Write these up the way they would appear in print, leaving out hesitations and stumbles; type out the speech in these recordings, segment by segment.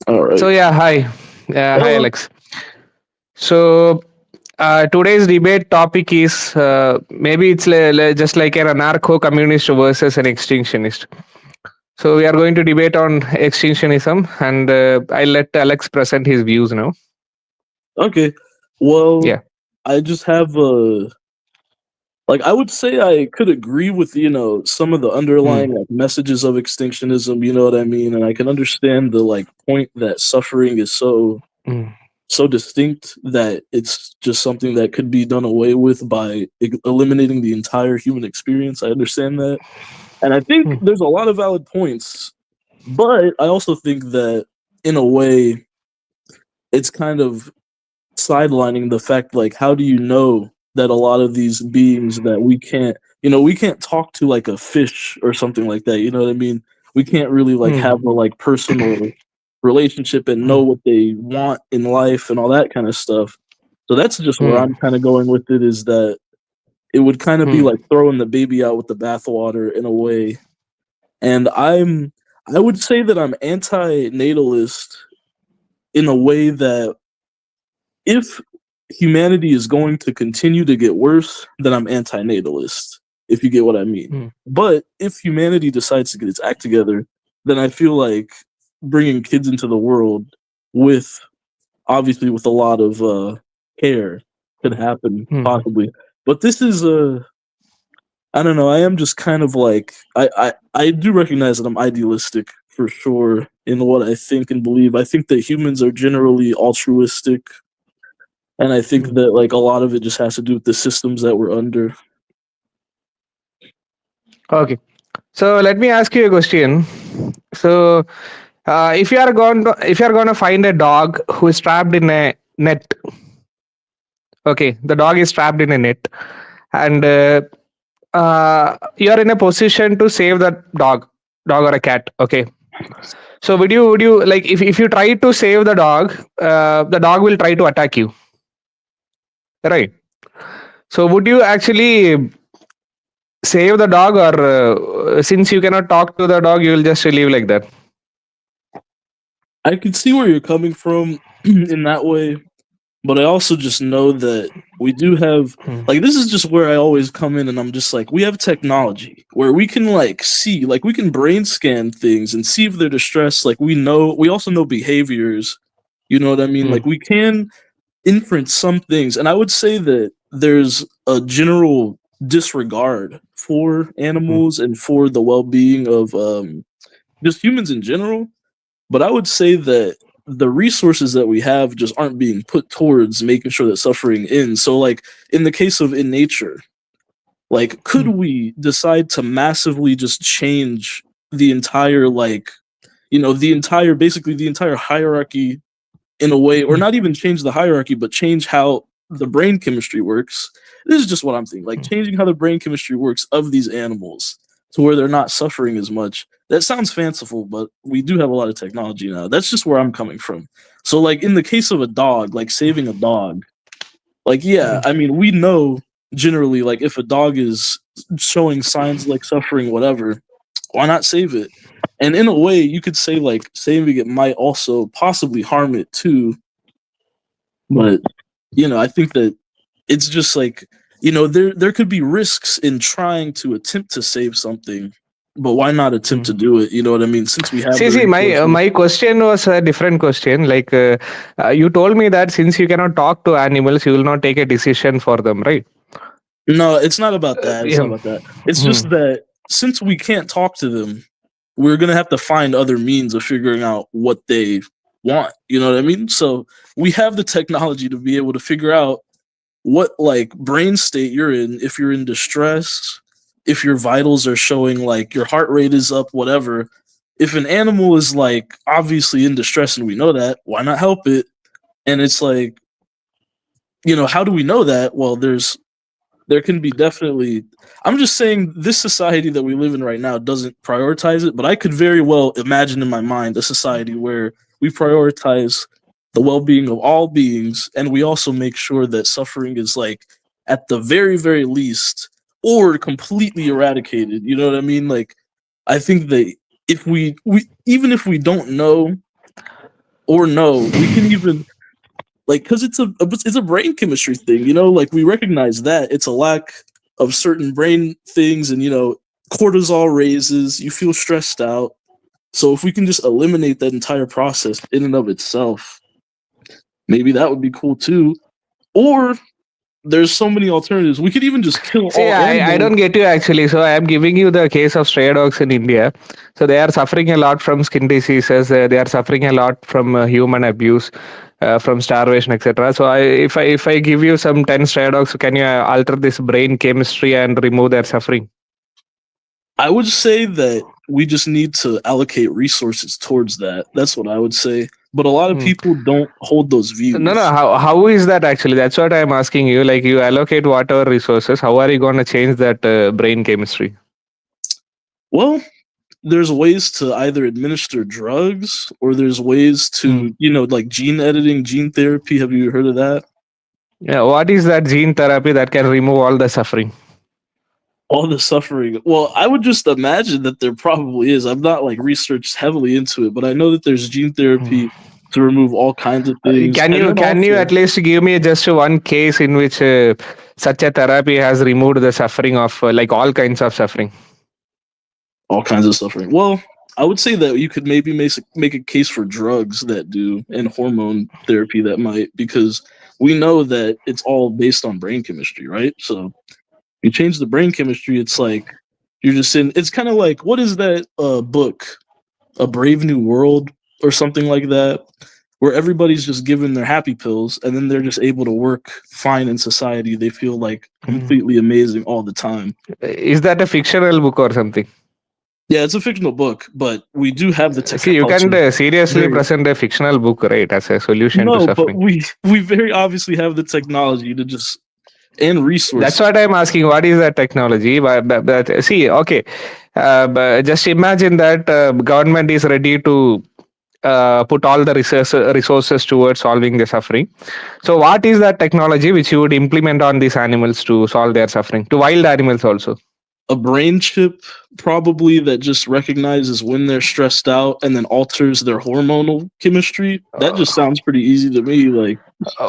All right. So yeah, hi, hi Hello. Alex. So today's debate topic is maybe it's just like an anarcho-communist versus an extinctionist. So we are going to debate on extinctionism, and I'll let Alex present his views now. Okay. Well, Yeah. I just have I would say I could agree with some of the Mm, underlying messages of extinctionism. You know what I mean, and I can understand the point that suffering is mm, so distinct that it's just something that could be done away with by eliminating the entire human experience. I understand that, and I think mm, there's a lot of valid points, but I also think that in a way it's kind of sidelining the fact how do you know that a lot of these beings that we can't talk to like a fish or something like that, you know what I mean? We can't really mm, have a personal relationship and know mm, what they want in life and all that kind of stuff. So that's just where mm, I'm kind of going with it, is that it would kind of be mm, like throwing the baby out with the bathwater in a way. And I would say that I'm anti-natalist in a way that if humanity is going to continue to get worse, then I'm anti-natalist, if you get what I mean. mm. But if humanity decides to get its act together, then I feel like bringing kids into the world with obviously with a lot of care could happen Mm. possibly. But this is I don't know. I am just kind of I do recognize that I'm idealistic for sure in what I think and believe. I think that humans are generally altruistic, and I think Mm. that a lot of it just has to do with the systems that we're under. Okay. So let me ask you a question. So if you are going to find a dog who is trapped in a net. Okay, the dog is trapped in a net, and you are in a position to save the dog or a cat. Okay, so would you like, if you try to save the dog will try to attack you, right? So would you actually save the dog, or since you cannot talk to the dog, you will just leave like that? I can see where you're coming from in that way, but I also just know that we do have Hmm. this is just where I always come in, and I'm just like, we have technology where we can see, we can brain scan things and see if they're distressed. We also know behaviors, you know what I mean? Hmm. We can inference some things, and I would say that there's a general disregard for Hmm. animals and for the well-being of just humans in general. But I would say that the resources that we have just aren't being put towards making sure that suffering ends. So, in the case of in nature, could Hmm. we decide to massively just change the entire, basically the entire hierarchy in a way, or Hmm. not even change the hierarchy, but change how the brain chemistry works? This is just what I'm thinking. Hmm. Changing how the brain chemistry works of these animals to where they're not suffering as much. That sounds fanciful, but we do have a lot of technology now. That's just where I'm coming from. So, in the case of a dog, saving a dog, Hmm. yeah, I mean, we know generally, if a dog is showing signs suffering, whatever, why not save it? And in a way, you could say saving it might also possibly harm it too, but I think that it's just there could be risks in trying to attempt to save something, but why not attempt to Hmm. do it? You know what I mean? Since we have the See, resources. my question was a different question. Like, you told me that since you cannot talk to animals, you will not take a decision for them, right? No, it's not about that. It's not Yeah. about that. It's Hmm. just that since we can't talk to them, we're gonna have to find other means of figuring out what they want. You know what I mean? So we have the technology to be able to figure out what brain state you're in, if you're in distress, if your vitals are showing your heart rate is up, whatever. If an animal is obviously in distress and we know that, why not help it? And it's how do we know that? Well, there can be definitely, I'm just saying this society that we live in right now doesn't prioritize it, but I could very well imagine in my mind a society where we prioritize the well-being of all beings, and we also make sure that suffering is at the very very least or completely eradicated. You know what I mean? I think that if we even if we don't know Or no, we can even like because it's a brain chemistry thing, like we recognize that it's a lack of certain brain things, and cortisol raises, you feel stressed out. So if we can just eliminate that entire process in and of itself, maybe that would be cool too. Or there's so many alternatives. We could even just kill See, all I animals. don't get you actually. So I am giving you the case of stray dogs in India. So they are suffering a lot from skin diseases. They are suffering a lot from human abuse, from starvation, etc. So if I give you some 10 stray dogs, can you alter this brain chemistry and remove their suffering? I would say that we just need to allocate resources towards that. That's what I would say. But a lot of Hmm. people don't hold those No, no. views. How is that actually? That's what I'm asking you. Like you allocate whatever resources. How are you going to change that brain chemistry? Well, there's ways to either administer drugs, or there's ways Hmm. to, like gene editing, gene therapy. Have you heard of that? Yeah. What is that gene therapy that can remove all the suffering? All the suffering. Well, I would just imagine that there probably is. I'm not like researched heavily into it, but I know that there's gene therapy to remove all kinds of things. Can And you then can you also at least give me just one case in which such a therapy has removed the suffering of like all kinds of suffering? all kinds of suffering. Well, I would say that you could maybe make a case for drugs that do, and hormone therapy that might, because we know that it's all based on brain chemistry, right? So you change the brain chemistry, it's like you're just in. It's kind of like, what is that book, A Brave New World, or something like that, where everybody's just given their happy pills, and then they're just able to work fine in society. They feel like completely amazing all the time. Is that a fictional book or something? Yeah, it's a fictional book, but we do have the See, you technology. can't seriously Very present a fictional book, right, as a solution to No, but suffering. we very obviously have the technology to just, and That's resources. what I'm asking. What is that technology? But see, okay, but just imagine that government is ready to put all the resources towards solving the suffering. So, what is that technology which you would implement on these animals to solve their suffering? To wild animals also. A brain chip, probably, that just recognizes when they're stressed out and then alters their hormonal chemistry. That just Uh, sounds pretty easy to me. Like,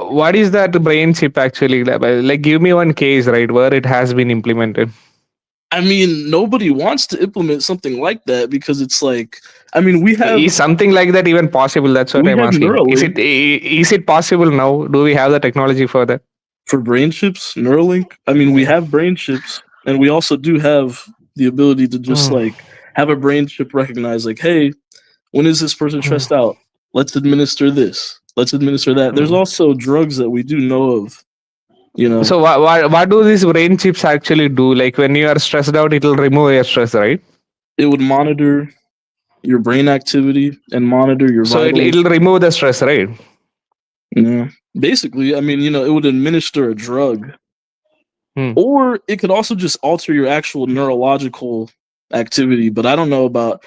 what is that brain chip actually? Like, give me one case, right, where it has been implemented. I mean, nobody wants to implement something like that because it's like, I mean, we have Is something like that even possible? That's what we I'm have asking. Neuralink Is it possible now? Do we have the technology for that? for brain chips, Neuralink. I mean, we have brain chips, and we also do have the ability to just Mm, like have a brain chip recognize, like, hey, when is this person mm, stressed out? Let's administer this. Let's administer that. There's mm. also drugs that we do know of. You know, So what do these brain chips actually do? Like when you are stressed out, it will remove your stress, right? it would monitor your brain activity and monitor your So vitals. it'll remove the stress, right? Yeah. Basically, I mean, it would administer a drug, Hmm. or it could also just alter your actual neurological activity. But I don't know about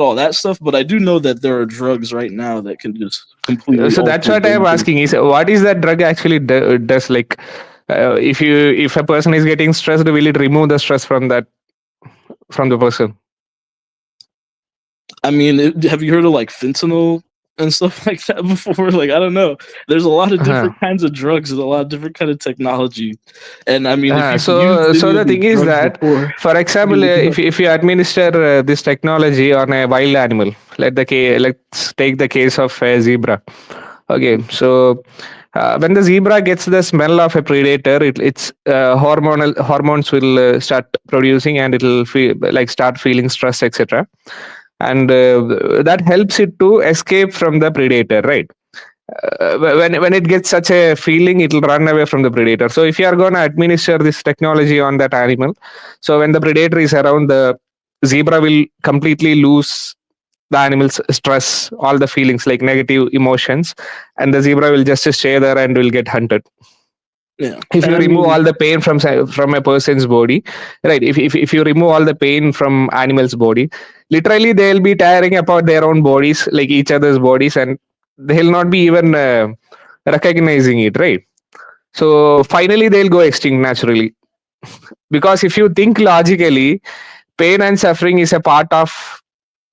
all that stuff. But I do know that there are drugs right now that can just completely So that's alter what I am brain asking. Is chemistry. what is that drug actually does? Like, if a person is getting stressed, will it remove the stress from the person? I mean, have you heard of like fentanyl and stuff like that before? Like, I don't know. There's a lot of Uh-huh. different kinds of drugs and a lot of different kind of technology. And I mean, if Uh, you've used so any so of the these thing is drugs that, before, for example, you would know. if you administer this technology on a wild animal, let's take the case of a zebra. Okay, so when the zebra gets the smell of a predator, its hormonal hormones will start producing, and it'll feel like start feeling stress, etc. And that helps it to escape from the predator, right? When it gets such a feeling, it will run away from the predator. So if you are going to administer this technology on that animal, so when the predator is around, the zebra will completely lose the animal's stress, all the feelings like negative emotions, and the zebra will just stay there and will get hunted. Yeah, If and you I remove mean, all the pain from a person's body, right? If you remove all the pain from animals body, literally they'll be tearing apart their own bodies, like each other's bodies, and they'll not be even recognizing it, right? So finally they'll go extinct naturally, because if you think logically, pain and suffering is a part of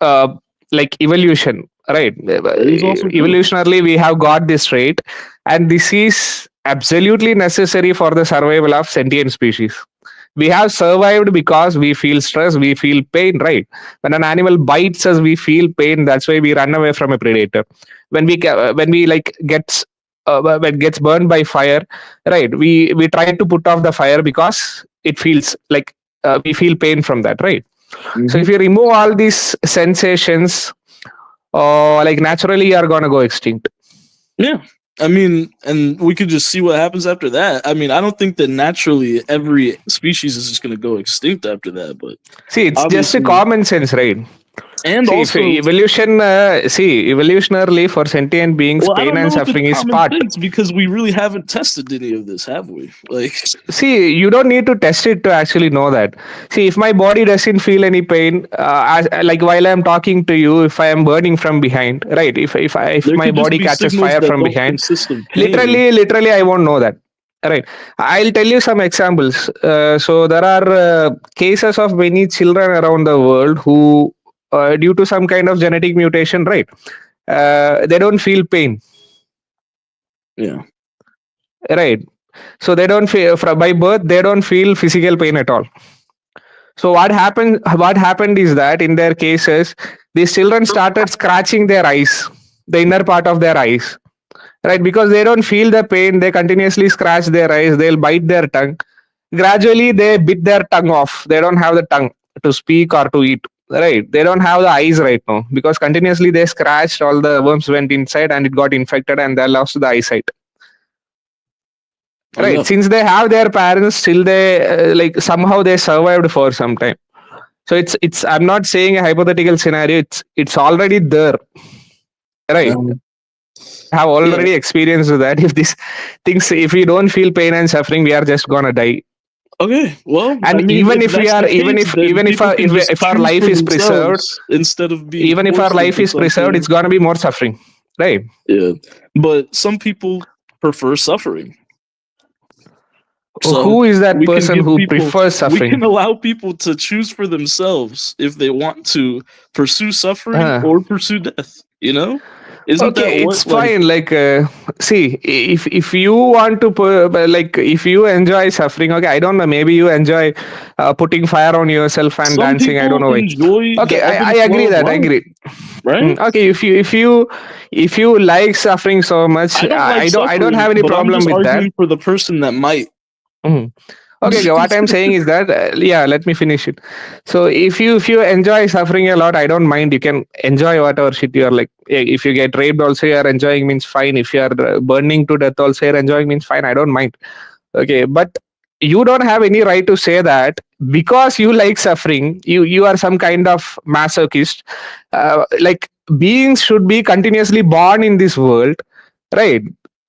uh, like evolution. right? That is also true. Evolutionarily we have got this trait, and this is absolutely necessary for the survival of sentient species. We have survived because we feel stress, we feel pain, right? When an animal bites us, we feel pain. That's why we run away from a predator. When we like gets when gets burned by fire, right, we try to put off the fire because it feels like we feel pain from that, right? So Hmm. if you remove all these sensations, like naturally you are gonna go extinct. Yeah. I mean, and we could just see what happens after that. I mean, I don't think that naturally every species is just going to go extinct after that, but See, it's just a obviously, common sense, right? and See, if also, evolution, evolutionarily for sentient beings, well, I pain don't and know if it's suffering is common part. sense because we really haven't tested any of this, have we? Like, See, you don't need to test it to actually know that. See, if my body doesn't feel any pain, like while I'm talking to you, if I am burning from behind, right? If there my could just body be catches signals fire that from don't behind, consist of pain. literally, I won't know that. Right. I'll tell you some examples. So there are cases of many children around the world who, due to some kind of genetic mutation, right? They don't feel pain, Yeah. right? So they don't feel by birth they don't feel physical pain at all. So what happened is that in their cases these children started scratching their eyes, the inner part of their eyes, right? Because they don't feel the pain, they continuously scratch their eyes, they'll bite their tongue. Gradually they bit their tongue off, they don't have the tongue to speak or to eat, right? They don't have the eyes right now because continuously they scratched, all the worms went inside and it got infected and they lost the eyesight. Oh, Right, no. since they have their parents, still they like somehow they survived for some time. So it's I'm not saying a hypothetical scenario, it's already there, right? Um, Have yeah. already experienced that. If these things, if we don't feel pain and suffering, we are just gonna die. Okay. Well, I And mean, if that's the case, then people can just if our choose life for is preserved, themselves instead of being even if our forced life into is preserved, it's something. gonna be more suffering, right? Yeah. But some people prefer suffering. So Who is that we can person give who people, prefers we suffering? can allow people to choose for themselves if they want to pursue suffering uh, or pursue death. You know, isn't that Okay, it's what like fine. Like, see, if you want to put, like, if you enjoy suffering, okay, I don't know. Maybe you enjoy putting fire on yourself and some dancing. I don't people know why. enjoy the Okay, ebb I and agree flow of that. I life, agree. right? Okay, if you like suffering so much, I don't like I don't suffering, have any but I'm problem just with that. arguing for the person that might. Mhm. Okay, what I'm saying is that yeah, let me finish it. So if you enjoy suffering a lot, I don't mind. You can enjoy whatever shit you are like. If you get raped, also you are enjoying means fine. If you are burning to death, also you're enjoying means fine. I don't mind. Okay, but you don't have any right to say that because you like suffering. You are some kind of masochist. Like beings should be continuously born in this world, right?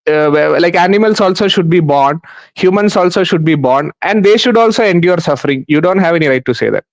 Like animals also should be born, humans also should be born, and they should also endure suffering. You don't have any right to say that.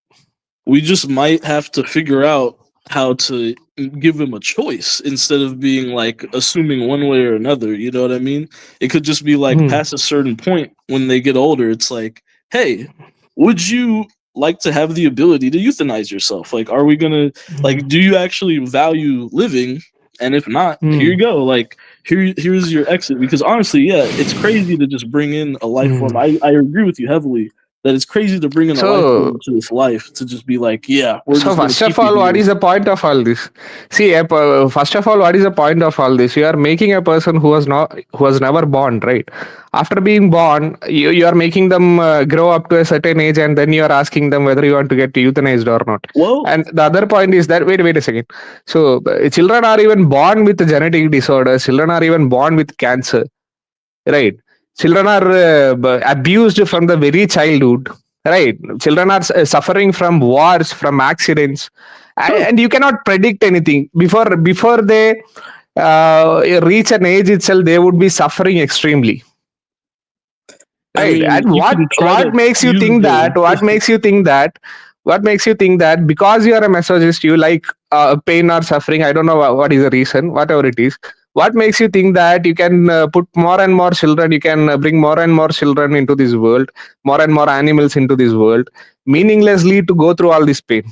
We just might have to figure out how to give them a choice instead of being like assuming one way or another. You know what I mean? It could just be like Hmm. past a certain point when they get older, it's like, hey, would you like to have the ability to euthanize yourself? Like, are we gonna like do you actually value living? And if not, here Hmm. you go. Like here's your exit. Because honestly, yeah, it's crazy to just bring in a life form. Hmm. I agree with you heavily that it's crazy to bring in a life form So into this life to just be like, yeah, we're So just gonna first of keep you all, what here. is the point of all this? See, first of all, what is the point of all this? You are making a person who was never born, right? After being born, you are making them grow up to a certain age, and then you are asking them whether you want to get euthanized or not. Well, And the other point is that wait a second. So children are even born with genetic disorders. Children are even born with cancer, right? Children are abused from the very childhood, right? Children are suffering from wars, from accidents, true. and you cannot predict anything before they reach an age itself. They would be suffering extremely, I right? mean, And you can try what to makes you use think the that what makes you think that because you are a masochist you like pain or suffering? I don't know what is the reason, whatever it is. What makes you think that you can put more and more children, you can bring more and more children into this world, more and more animals into this world, meaninglessly to go through all this pain?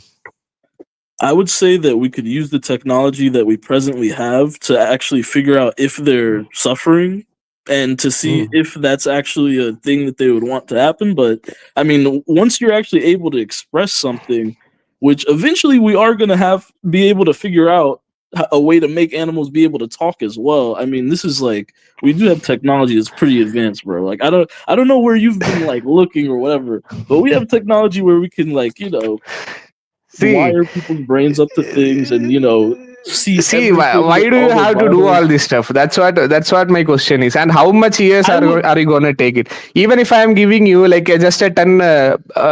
I would say that we could use the technology that we presently have to actually figure out if they're suffering and to see Mm. if that's actually a thing that they would want to happen. But I mean, once you're actually able to express something, which eventually we are going to have be able to figure out a way to make animals be able to talk as well. I mean, this is like we do have technology that's pretty advanced, bro. Like I don't know where you've been like looking or whatever, but we have technology where we can like, See, wire people's brains up to things and see see, everything why with do all you their have to do vitals. all this stuff? That's what my question is. And how much years I would are you gonna take it? Even if I am giving you like just a 10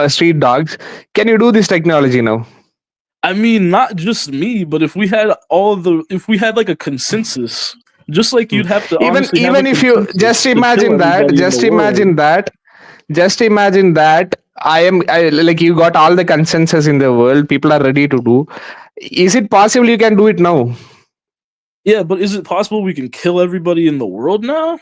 street dogs, can you do this technology now? I mean not just me, but if we had like a consensus, just like Hmm. you'd have to Even honestly have a even if you consensus to kill everybody in the world. just imagine that like you got all the consensus in the world, people are ready to do. Is it possible you can do it now? Yeah, but is it possible we can kill everybody in the world now?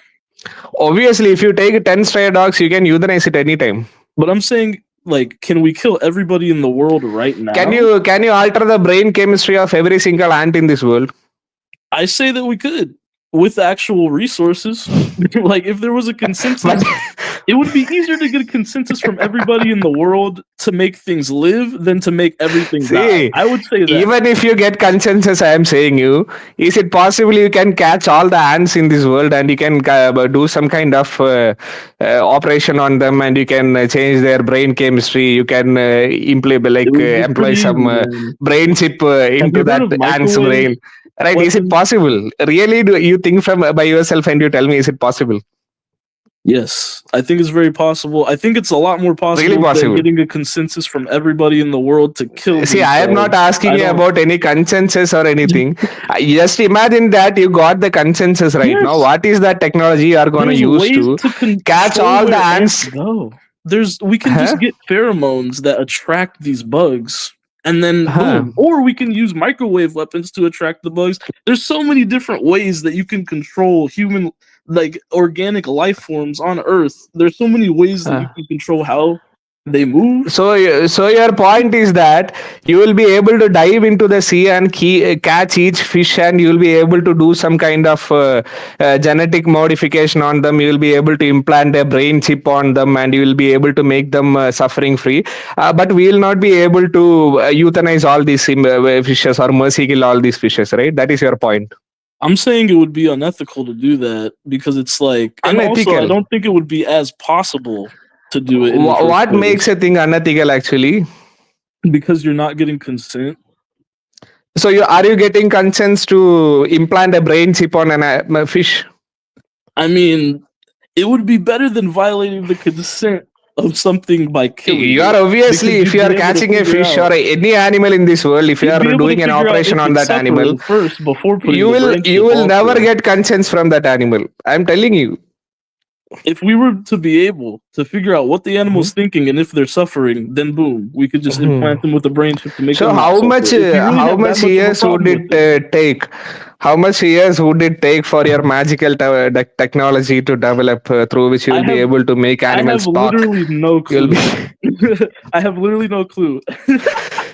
Obviously, if you take 10 stray dogs, you can euthanize it anytime. But I'm saying like can we kill everybody in the world right Can now? you alter the brain chemistry of every single ant in this world? I say that we could with actual resources. Like if there was a But consensus, it would be easier to get a consensus from everybody in the world to make things live than to make everything die. see, I would say that. even if you get consensus, I am saying you, is it possible you can catch all the ants in this world and you can do some kind of operation on them and you can change their brain chemistry? You can It would be employ pretty some easy, man. brain chip Have into you heard that of ant's microwave brain. Right? Is it weapons? possible? Really? Do you think from by yourself and you tell me is it possible? Yes, I think it's very possible. I think it's a lot more Really possible than possible? getting a consensus from everybody in the world to kill See, I these am not dogs. asking I you don't. about any consensus or anything. Just imagine that you got the consensus right now. Yes, What is that technology you are going to there's use ways to to catch control all the where ants ants? go. We can just Huh? get pheromones that attract these bugs and then Huh. boom. Or we can use microwave weapons to attract the bugs. There's so many different ways that you can control human like organic life forms on Earth. There's so many ways that you Huh. can control how they move. So your point is that you will be able to dive into the sea and catch each fish, and you will be able to do some kind of genetic modification on them. You will be able to implant a brain chip on them, and you will be able to make them suffering free. But we will not be able to euthanize all these fishes or mercy kill all these fishes, right? That is your point. I'm saying it would be unethical to do that because it's like, and also I Unethical. don't think it would be as possible to do it in the first What makes place a thing unethical actually? because you're not getting consent. So are you getting consents to implant a brain chip on a fish? I mean, it would be better than violating the consent of something by killing You are it because obviously, if you'd you are be able to catching a figure fish or out any animal in this world, if you you'd be are able to doing an figure out operation if on it's that animal, suffering first before putting you the will brain you chip will never also. get consents from that animal. I'm telling you. If we were to be able to figure out what the animal's Mhm. thinking and if they're suffering, then boom, we could just implant Mhm. them with a brain chip to make So them not suffer. If you really how have that much much of a years would problem with it it, take? How much years would it take for your magical technology to develop through which you I will be have able to make I have animals talk? literally no You'll be clue. I have literally no clue.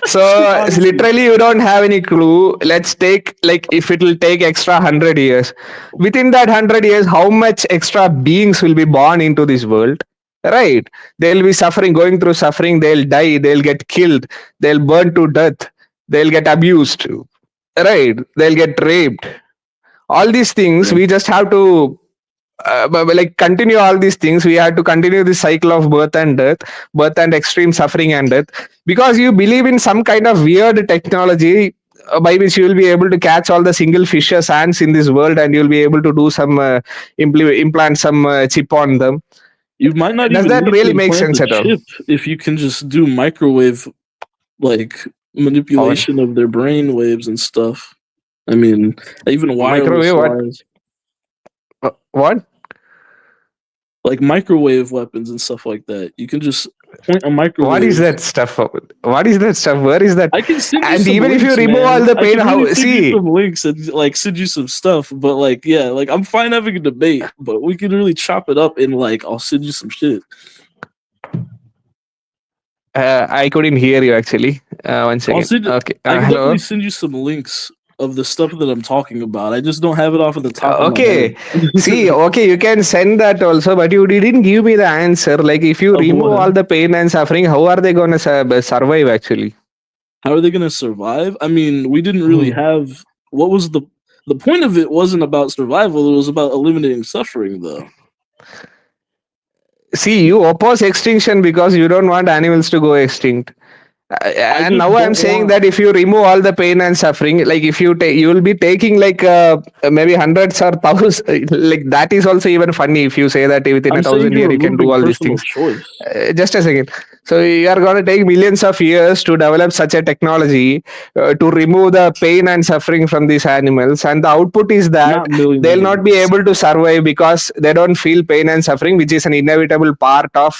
so Honestly, literally you don't have any clue. Let's take like if it will take extra 100 years. Within that 100 years, how much extra beings will be born into this world? Right? They'll be suffering, going through suffering, they'll die, they'll get killed, they'll burn to death, they'll get abused, right? They'll get raped. All these things yeah. we just have to like continue all these things. We have to continue this cycle of birth and death, birth and extreme suffering and death, because you believe in some kind of weird technology by which you will be able to catch all the single fishes ants in this world and you'll be able to do some implant some chip on them. You might not Does even that need to really make implant sense a at all? chip if you can just do microwave like Or manipulation of their brain waves and stuff. I mean, even wireless microwave what? wise, What? like microwave weapons and stuff like that. You can just point a What is microwave. that stuff? What is that stuff? Where is that? I can send you And some even if you links, remove all man. the I pain, can really how send you see? some links and like send you some stuff. But like, yeah, like I'm fine having a debate, but we can really chop it up and like I'll send you some shit. I couldn't hear you actually. One I'll second. send it. Okay. I can Hello. definitely send you some links of the stuff that I'm talking about. I just don't have it off of the top of my Okay. See, head. okay, you can send that also, but you didn't give me the answer. Like, if you Of remove all what? the pain and suffering, how are they going to survive actually? How are they going to survive? I mean, we didn't really Hmm. have. What was the point of it? Wasn't about survival. It was about eliminating suffering, though. See, you oppose extinction because you don't want animals to go extinct. I And just now I'm don't saying want. that if you remove all the pain and suffering, like if you take, you will be taking like maybe hundreds or thousands. Like that is also even funny if you say that within I'm a saying thousand you're year you can do removing all these personal things. choice. Just a second. So you are going to take millions of years to develop such a technology to remove the pain and suffering from these animals, and the output is that Not millions of they'll not be years. able to survive because they don't feel pain and suffering, which is an inevitable part of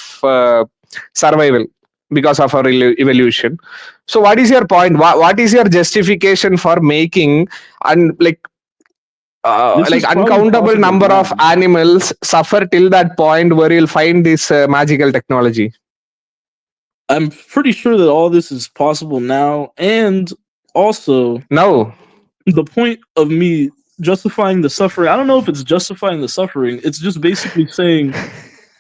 survival because of our evolution. So what is your point? What is your justification for making and This like is probably uncountable possible number now. of animals suffer till that point where you'll find this magical technology? I'm pretty sure that all this is possible now, and also No. the point of me justifying the suffering. I don't know if it's justifying the suffering. It's just basically saying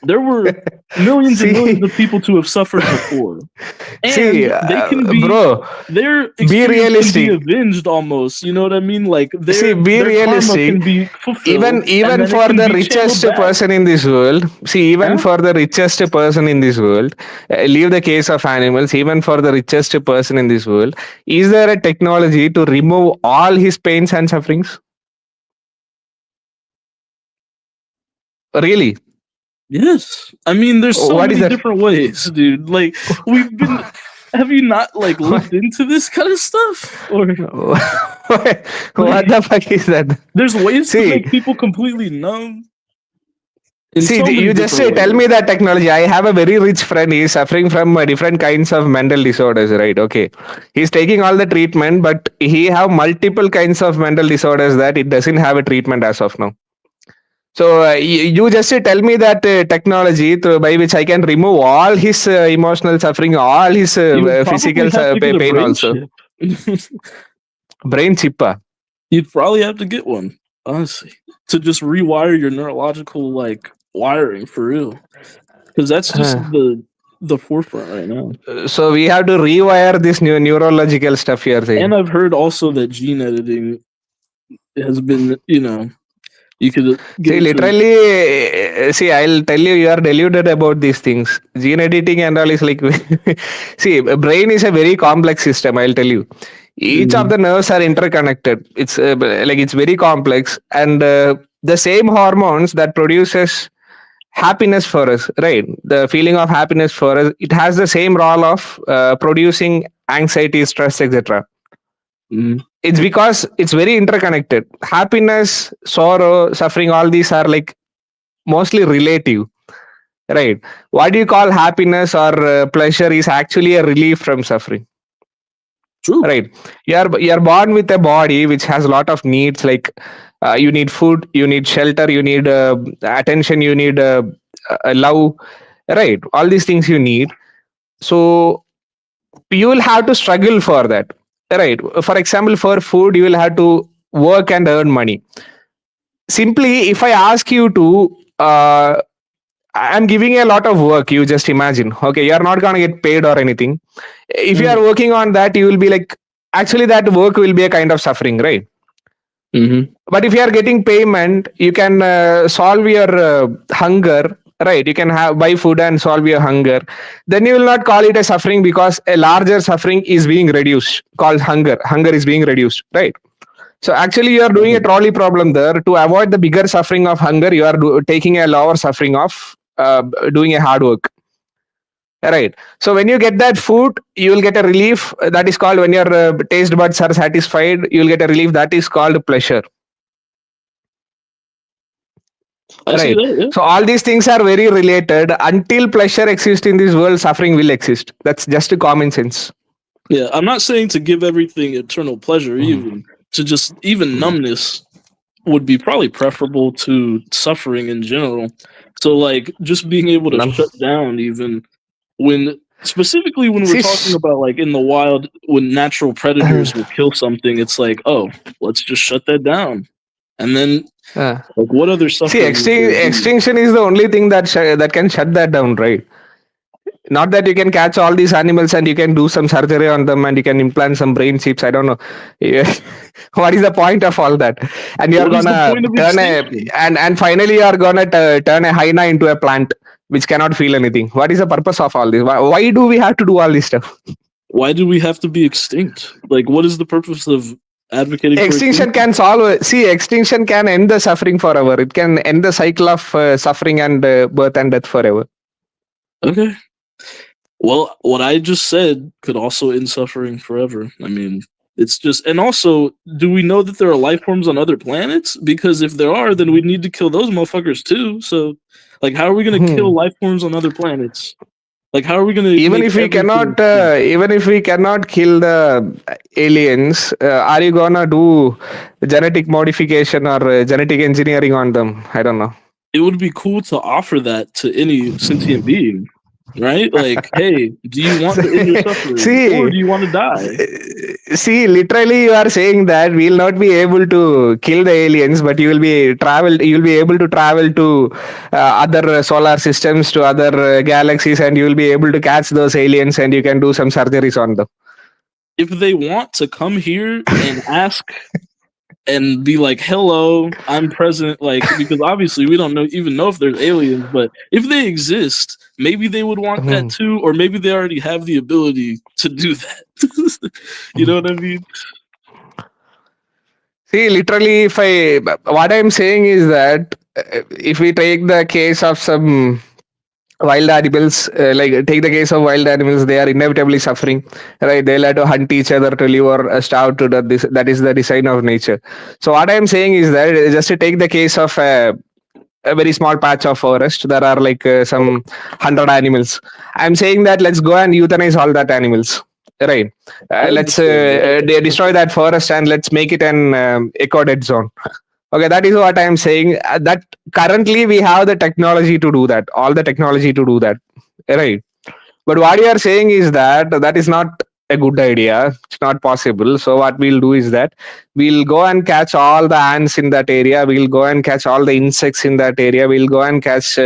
there were millions and millions See, of people to have suffered before, and see, they can be bro, their be experience can be realistic. avenged almost. You know what I mean? Like See, be their karma realistic. can be Even fulfilled, and even then it for can the be channeled richest back. person in this world, see, even Huh? for the richest person in this world, leave the case of animals. Even for the richest person in this world, is there a technology to remove all his pains and sufferings? Really? Yes. I mean, there's so What is many that? different ways, dude. Like we've been. Have you not like looked into this kind of stuff? Or What like, the fuck is that? there's ways to See, make people completely numb in See, so many you just different say, tell ways. me that technology. I have a very rich friend. He's suffering from different kinds of mental disorders, right? Okay. He's taking all the treatment, but he have multiple kinds of mental disorders that it doesn't have a treatment as of now. So you just tell me that technology by which I can remove all his emotional suffering, all his You would physical probably have to get a pain brain also. chip. Brain chip. You'd probably have to get one, honestly, to just rewire your neurological like wiring for real. Because that's just Uh, the forefront right now. so we have to rewire this new neurological stuff you're saying. And I've heard also that gene editing has been, you could get See, it to. literally, see, I'll tell you, you are deluded about these things. Gene editing and all is like, see, brain is a very complex system. I'll tell you, each of Mhm. the nerves are interconnected. It's like it's very complex, and the same hormones that produces happiness for us, right? The feeling of happiness for us, it has the same role of producing anxiety, stress, etc. Mhm. It's because it's very interconnected. Happiness, sorrow, suffering, all these are like mostly relative, right? What do you call happiness or pleasure is actually a relief from suffering, True. right? You're born with a body which has a lot of needs, like you need food, you need shelter, you need attention, you need love, right? All these things you need. So you will have to struggle for that, right? For example, for food you will have to work and earn money. Simply, if I ask you to I'm giving a lot of work. You just imagine. Okay, you are not gonna get paid or anything. If you are Right. working on that, you will be like, actually, that work will be a kind of suffering, right? Mhm. But if you are getting payment, you can solve your hunger, right? You can have buy food and solve your hunger. Then you will not call it a suffering because a larger suffering is being reduced, called hunger. Hunger is being reduced, right? So actually, you are doing a Right. trolley problem there. To avoid the bigger suffering of hunger, you are taking a lower suffering of doing a hard work. Right. So when you get that food, you will get a relief that is called, when your taste buds are satisfied, you will get a relief that is called pleasure. I see Right. that. Yeah. So all these things are very related. Until pleasure exists in this world, suffering will exist. That's just a common sense. Yeah. I'm not saying to give everything eternal pleasure, even to just even numbness would be probably preferable to suffering in general. So like just being able to No. shut down even when specifically when we're See, talking about like in the wild, when natural predators will kill something, it's like, oh, let's just shut that down. And then, uh, like, what other see, suffering would there be? extinction is the only thing that that can shut that down, right? Not that you can catch all these animals and you can do some surgery on them and you can implant some brain chips. I don't know. Yeah. What is the point of all that? And you are What is the gonna point of turn extinction? and finally you are gonna turn a hyena into a plant which cannot feel anything. What is the purpose of all this? Why do we have to do all this stuff? Why do we have to be extinct? Like, what is the purpose of advocating for Extinction extinction? can solve. See, extinction can end the suffering forever. It can end the cycle of suffering and birth and death forever. Okay. Well, what I just said could also end suffering forever. I mean, it's just, and also, do we know that there are life forms on other planets? Because if there are, then we need to kill those motherfuckers too. So, like, how are we going to kill life forms on other planets? Like, how are we going to even make if we everything cannot extinct? even if we cannot kill the aliens, are you gonna do genetic modification or genetic engineering on them? I don't know. It would be cool to offer that to any sentient being, right? Like, hey, do you want to end your suffering, or see do you want to die? see literally you are saying that we'll not be able to kill the aliens, but you'll be able to travel to other solar systems, to other galaxies, and you'll be able to catch those aliens and you can do some surgeries on them. If they want to come here and ask and be like, "Hello, I'm present," like, because obviously we don't even know if there's aliens, but if they exist, maybe they would want that Hmm. too, or maybe they already have the ability to do that. You know what I mean? See, literally, if I what I'm saying is that if we take the case of some wild animals, like take the case of wild animals, they are inevitably suffering, right? They'll have to hunt each other to live or starve to death. That is the design of nature. So what I'm saying is that just to take the case of a very small patch of forest, there are like some 100 animals. I'm saying that let's go and euthanize all that animals, right? I Let's understand that. destroy that forest and let's make it an eco dead zone. Okay, that is what I'm saying. That currently we have the technology to do that, all the technology to do that, right? But what you are saying is that that is not a good idea. It's not possible. So what we'll do is that we'll go and catch all the ants in that area. We'll go and catch all the insects in that area. We'll go and catch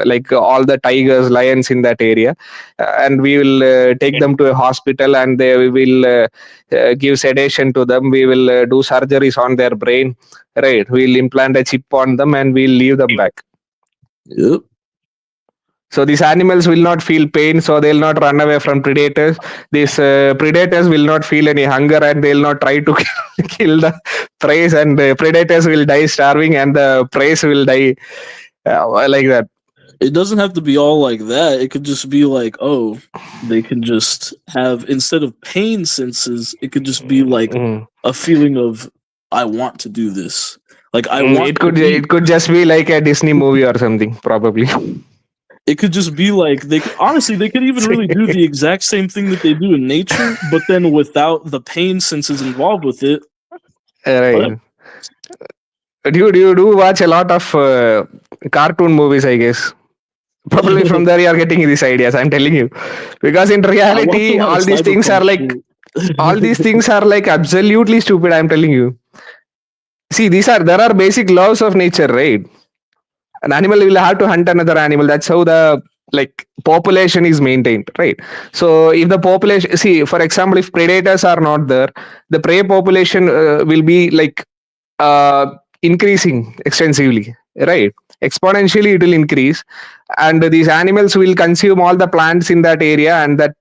like all the tigers, lions in that area, and we will take them to a hospital, and they will give sedation to them. We will do surgeries on their brain. Right. We'll implant a chip on them, and we'll leave them back. Yep. So these animals will not feel pain, so they'll not run away from predators. These predators will not feel any hunger, and they'll not try to kill the prey. And the predators will die starving, and the prey will die like that. It doesn't have to be all like that. It could just be like, oh, they can just have, instead of pain senses, it could just be like Mm. a feeling of, I want to do this. Like, I want to eat. It could just be like a Disney movie or something, probably. It could just be like, they could, honestly, they could even really do the exact same thing that they do in nature, but then without the pain senses involved with it. Whatever. Right. Do you watch a lot of cartoon movies? I guess probably from there you are getting these ideas. I'm telling you, because in I watch a reality, lot of cyberpunk all these shit. things are like absolutely stupid. I'm telling you. See, there are basic laws of nature, right? An animal will have to hunt another animal. That's how the like population is maintained, right? So if the population, see, for example, if predators are not there, the prey population will be like uh, increasing extensively, right? Exponentially it will increase, and these animals will consume all the plants in that area, and that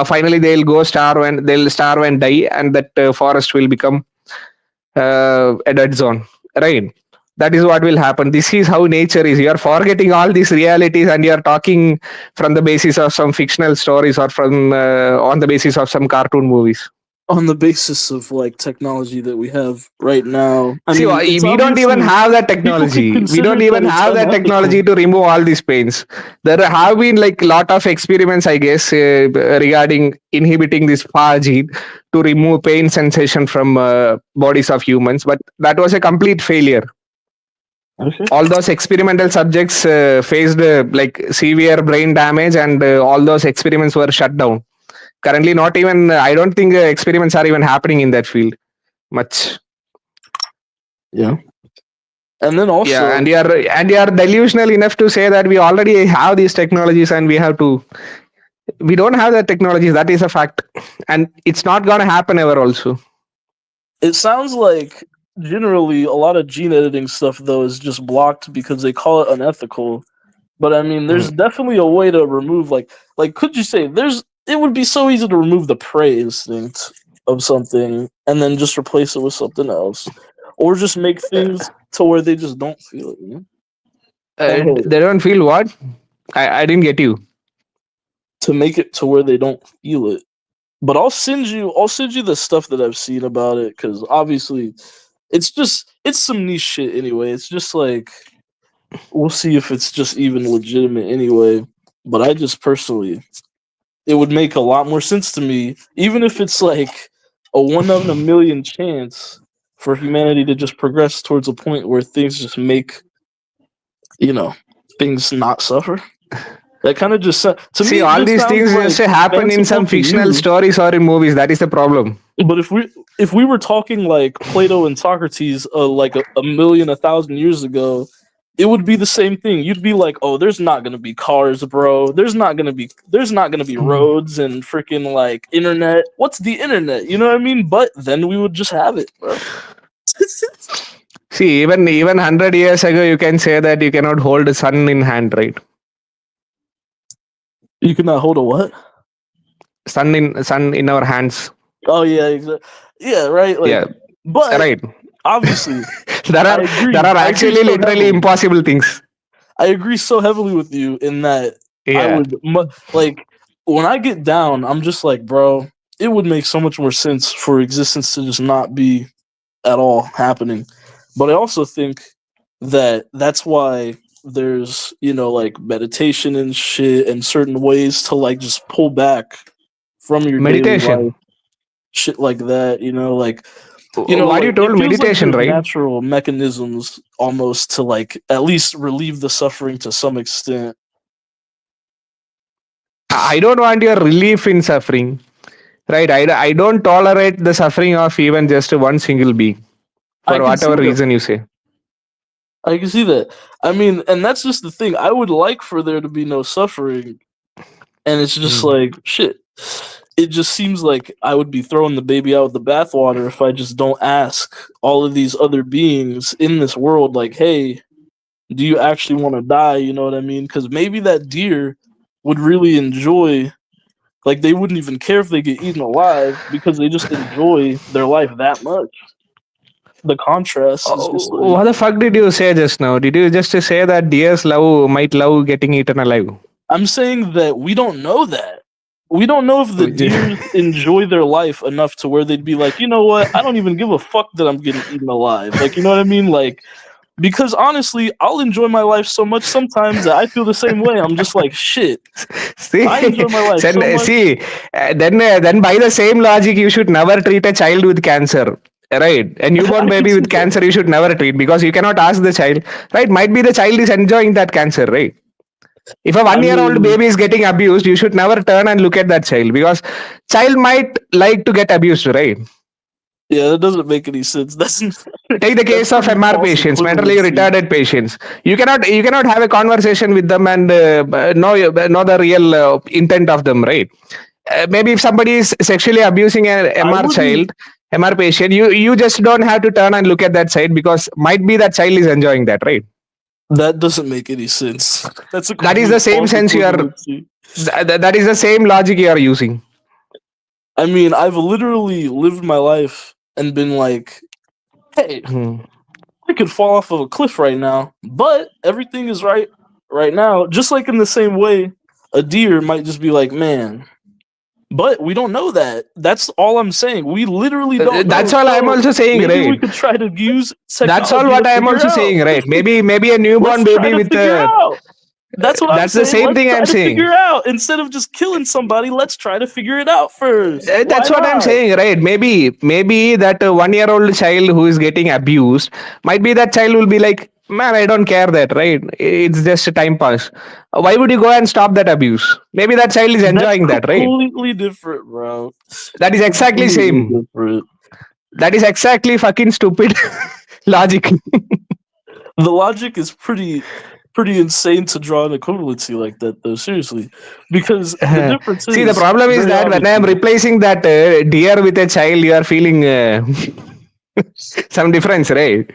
finally they'll starve and die, and that forest will become a dead zone, right? That is what will happen. This is how nature is. You are forgetting all these realities, and you are talking from the basis of some fictional stories or from on the basis of some cartoon movies. On the basis of like technology that we have right now. I See, mean, it's we don't even obviously, have that people could technology. We consider don't that even it's have that technology unethical. to remove all these pains. There have been like lot of experiments, I guess, regarding inhibiting this FA gene to remove pain sensation from bodies of humans, but that was a complete failure. Okay. All those experimental subjects faced like severe brain damage, and all those experiments were shut down. Currently, not even, I don't think experiments are even happening in that field much. Yeah. And then Yeah, also, and you are delusional enough to say that we already have these technologies and we have to. We don't have that technologies. That is a fact, and it's not gonna happen ever. Also, it sounds like generally a lot of gene editing stuff though is just blocked because they call it unethical. But I mean, there's Mm. definitely a way to remove like could you say there's it would be so easy to remove the prey instinct of something and then just replace it with something else, or just make things to where they just don't feel it. You know? And hey, they don't feel what? I didn't get you. to make it to where they don't feel it. But I'll send you the stuff that I've seen about it because obviously it's some niche shit anyway. It's just like we'll see if it's just even legitimate anyway. But I just personally, it would make a lot more sense to me, even if it's like a 1 in a million chance for humanity to just progress towards a point where things just make you know things not suffer. That kind of just to See, me it all just these sounds things just like happen in fanciful some to fictional you. stories or in movies. That is the problem. But if we were talking like Plato and Socrates, like a million, 1,000 years ago, it would be the same thing. You'd be like, "Oh, there's not gonna be cars, bro. There's not gonna be roads and freaking like internet. What's the internet? You know what I mean?" But then we would just have it, bro. See, even 100 years ago, you can say that you cannot hold the sun in hand, right? You could not hold a what? Sun in our hands. Oh yeah, exactly. Yeah, right. Like, Yeah, but right. obviously, there I are there agree. are I agree actually so literally heavily. impossible things. I agree so heavily with you in that I Yeah, would like when I get down, I'm just like, bro, it would make so much more sense for existence to just not be at all happening. But I also think that that's why there's, like meditation and shit and certain ways to like just pull back from your daily meditation. life, shit like that, like What you like it told feels like meditation, there's right? natural mechanisms almost to like at least relieve the suffering to some extent. I don't want your relief in suffering, right? I don't tolerate the suffering of even just one single being I for can see whatever that. reason you say. I can see that. I mean, and that's just the thing. I would like for there to be no suffering, and it's just Mm. like shit. It just seems like I would be throwing the baby out with the bathwater if I just don't ask all of these other beings in this world, like, hey, do you actually want to die? You know what I mean? Because maybe that deer would really enjoy. Like they wouldn't even care if they get eaten alive because they just enjoy their life that much. The contrast is just like What the fuck did you say just now? Did you just say that deers might love getting eaten alive? I'm saying that we don't know that. We don't know if the deers enjoy their life enough to where they'd be like, you know what? I don't even give a fuck that I'm getting eaten alive. Like, you know what I mean? Like, because honestly, I'll enjoy my life so much sometimes that I feel the same way. I'm just like, shit. See, I enjoy my life so much. then by the same logic, you should never treat a child with cancer, right? A newborn I could baby see with that. cancer, you should never treat because you cannot ask the child, right? Might be the child is enjoying that cancer, right? If a I 1 year old mean, baby is getting abused, you should never turn and look at that child because child might like to get abused, right? yeah, that doesn't make any sense. That's Take the that's case of pretty MR false patients, mentally equivalency. retarded patients. You cannot have a conversation with them and know the real intent of them, right? Maybe if somebody is sexually abusing an I MR wouldn't. child, MR patient, you just don't have to turn and look at that side because might be that child is enjoying that, right? That doesn't make any sense. That's a That is the complete same false sense you are. equivalency. That is the same logic you are using. I mean, I've literally lived my life and been like, hey, Hmm. I could fall off of a cliff right now, but everything is right now. Just like in the same way, a deer might just be like, man, but we don't know that. That's all I'm saying. We literally don't know. That's all I am So also saying, maybe we right? could try to use That's all technology to what I am figure also out. saying, right? Maybe a newborn Let's try baby to with figure a. out. That's what I'm That's the saying. same Let's thing I'm try to saying. figure out. Instead of just killing somebody, let's try to figure it out first. Why That's what I'm not? saying, right? Maybe that 1 year old child who is getting abused, might be that child will be like, Man, I don't care that, right? It's just a time pass. Why would you go and stop that abuse? Maybe that child is That's enjoying that, right? completely different, bro. That is exactly Completely same. different. That is exactly fucking stupid logic. The logic is pretty insane to draw an equivalency like that, though. Seriously, because the difference See, the is problem is very that when I am obviously replacing that deer with a child, you are feeling some difference, right?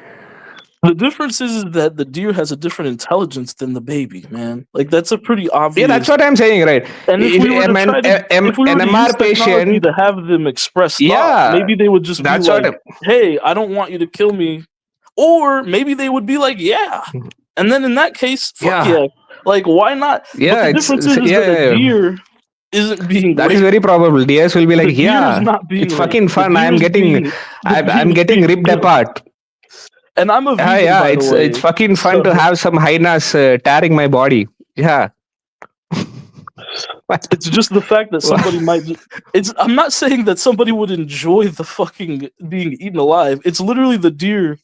the difference is that the deer has a different intelligence than the baby, man. Like that's a pretty Yeah, that's obvious. what I'm saying, right? And if If we were to try to, if we an were to use MR technology patient, to have them express thought, yeah, maybe they would just be that's what. like, "Hey, I don't want you to kill me," or maybe they would be like, "Yeah," and then in that case, fuck Yeah, yeah. Like, why not? But yeah, the difference is yeah, that a yeah, yeah. deer isn't being That is raped. very probable. DS will be The like, deer is yeah, not being it's raped. fucking The fun. deer is being the deer I'm is getting being ripped killed. apart. And I'm a Yeah, vegan, yeah, by the it's way. fucking fun to So have some hyenas tearing my body. Yeah. it's just the fact that somebody might. It's. I'm not saying that somebody would enjoy the fucking being eaten alive. It's literally the deer.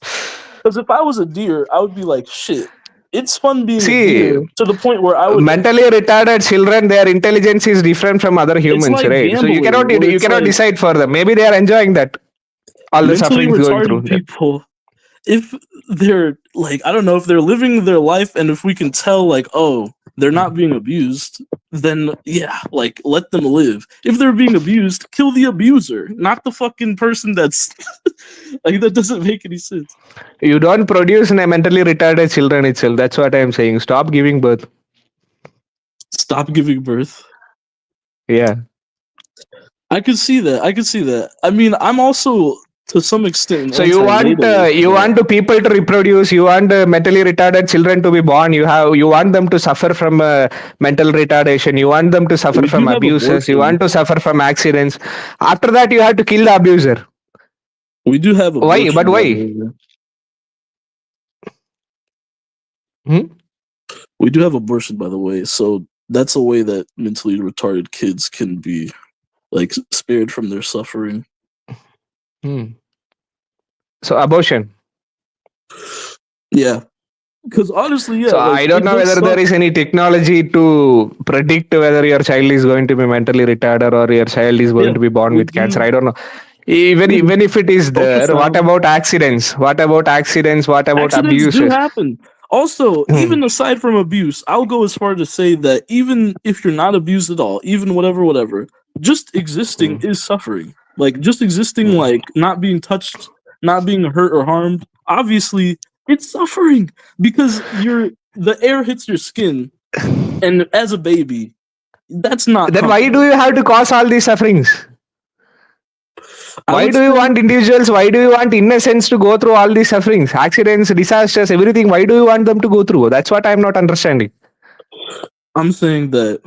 Because if I was a deer, I would be like, shit. It's fun being a See, deer to the point where I would. mentally retarded children, their intelligence is different from other It's humans, like right? So gambling, where you it's cannot like decide for them. Maybe they are enjoying that, all the mentally sufferings going retarded through that. people. If they're like, I don't know, if they're living their life, and if we can tell, like, oh, they're not being abused, then yeah, like, let them live. If they're being abused, kill the abuser, not the fucking person that's like, that doesn't make any sense. You don't produce mentally retarded children itself. That's what I'm saying. Stop giving birth. Stop giving birth. Yeah. I could see that. I could see that. I mean, I'm also to some extent an So anti-natalist, you but want to people to reproduce. You want mentally retarded children to be born. You want them to suffer from mental retardation. You want them to suffer we do from have abuses. You abortion. want to suffer from accidents. After that, you have to kill the abuser. We do have Why? But abortion, by the why? way. Hmm? We do have abortion, by the way. So that's a way that mentally retarded kids can be like spared from their suffering. Hmm. So abortion. Yeah, because honestly, yeah, So like I don't it know does whether there suck. is any technology to predict whether your child is going to be mentally retarded or your child is going Yeah, to be born we with cancer. do. I don't know. Even if it is there, what Ultrasound. about accidents? What about accidents? What about Accidents do abuses? happen. Also, Hmm. even aside from abuse, I'll go as far to say that even if you're not abused at all, even whatever, just existing Hmm. is suffering. Like just existing, Hmm. like not being touched, not being hurt or harmed. Obviously, it's suffering because the air hits your skin, and as a baby, that's not Then why do comfortable. you have to cause all these sufferings? I Why would do you say want individuals? Why do you want innocents to go through all these sufferings, accidents, disasters, everything? Why do you want them to go through? That's what I'm not understanding. I'm saying that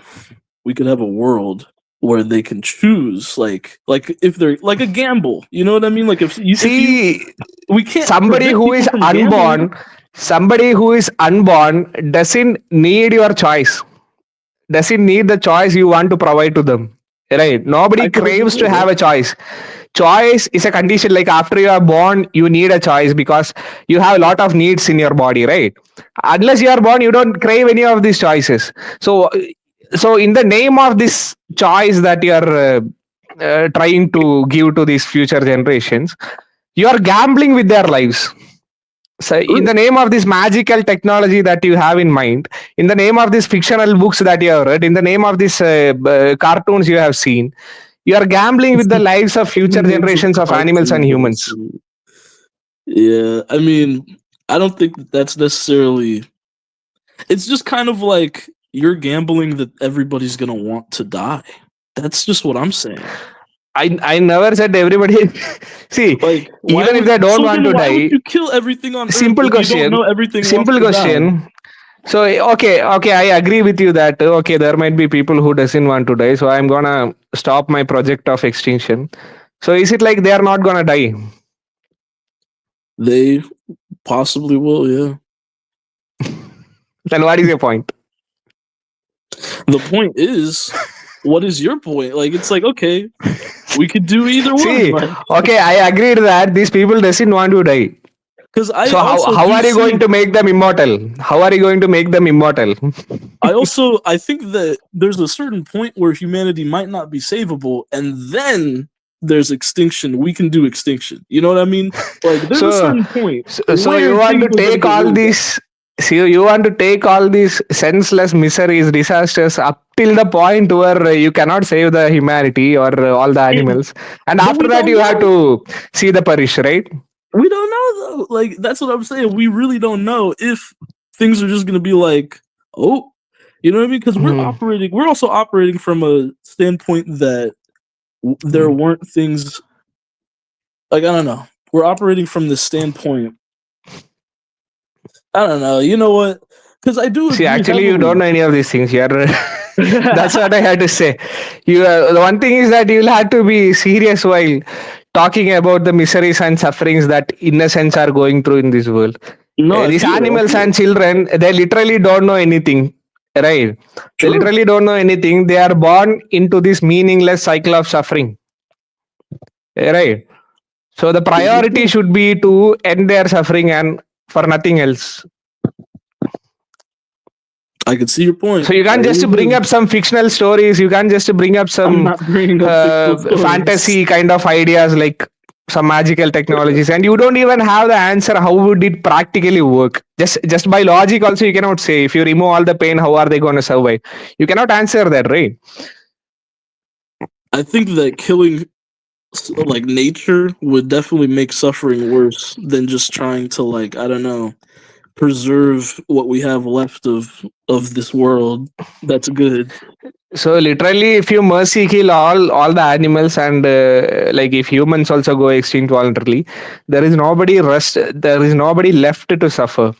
we could have a world where they can choose, like if they're like a gamble. You know what I mean? Like if you See, we can't somebody prevent who people is from gambling. unborn, somebody who is unborn doesn't need your choice, doesn't need the choice you want to provide to them, right? Nobody I can craves to understand that. have a choice. Choice is a condition. Like after you are born, you need a choice because you have a lot of needs in your body, right? Unless you are born, you don't crave any of these choices. So in the name of this choice that you are trying to give to these future generations, you are gambling with their lives. So in True. the name of this magical technology that you have in mind, in the name of these fictional books that you have read, in the name of these cartoons you have seen, you are gambling with the lives of In the future names of generations of animals and cartoons that I've humans. seen. Yeah, I mean, I don't think that that's necessarily. It's just kind of like you're gambling that everybody's gonna want to die. That's just what I'm saying. I never said everybody. See, Like, why even if would they don't so want then to why would die, you kill everything on Earth simple if you don't question, know everything wants simple to die? question. So okay, I agree with you that okay, there might be people who doesn't want to die. So I'm gonna stop my project of extinction. So is it like they are not gonna die? They possibly will, yeah. Then what is your point? The point is, what is your point? Like, it's like, okay, we could do either one. See, Like, okay, I agreed that these people doesn't want to die. Because I So also how do are you going see. to make them immortal? How are you going to make them immortal? I think that there's a certain point where humanity might not be savable, and then there's extinction. We can do extinction. You know what I mean? Like there's a so, certain point so where you want things to are gonna take get all really bad. these. See, you want to take all these senseless miseries, disasters up till the point where you cannot save the humanity or all the And, animals, and but after we that don't you have know. to see the perish, right? We don't know though. Like that's what I'm saying. We really don't know if things are just gonna be like, oh, you know what I mean? Because we're Mhm. operating. We're also operating from a standpoint that there weren't things like I don't know. We're operating from this standpoint. I don't know. You know what? Because I do See, agree actually, you don't heavily. know any of these things. You're that's what I had to say. You the one thing is that you'll have to be serious while talking about the miseries and sufferings that innocents are going through in this world. No, I These feel it. I animals feel and it. children, they literally don't know anything, right? They Sure. literally don't know anything. They are born into this meaningless cycle of suffering, right? So the This is priority true. should be to end their suffering and for nothing else. I can see your point. So you I can't just really bring do. up some fictional stories. You can't just bring up I'm some not bringing up fictional stories. fantasy kind of ideas like some magical technologies, and you don't even have the answer. How would it practically work? Just by logic, also you cannot say. If you remove all the pain, how are they going to survive? You cannot answer that, right? I think that killing like nature would definitely make suffering worse than just trying to like I don't know preserve what we have left of this world. That's good. So literally, if you mercy kill all the animals and like if humans also go extinct voluntarily, there is nobody left to suffer.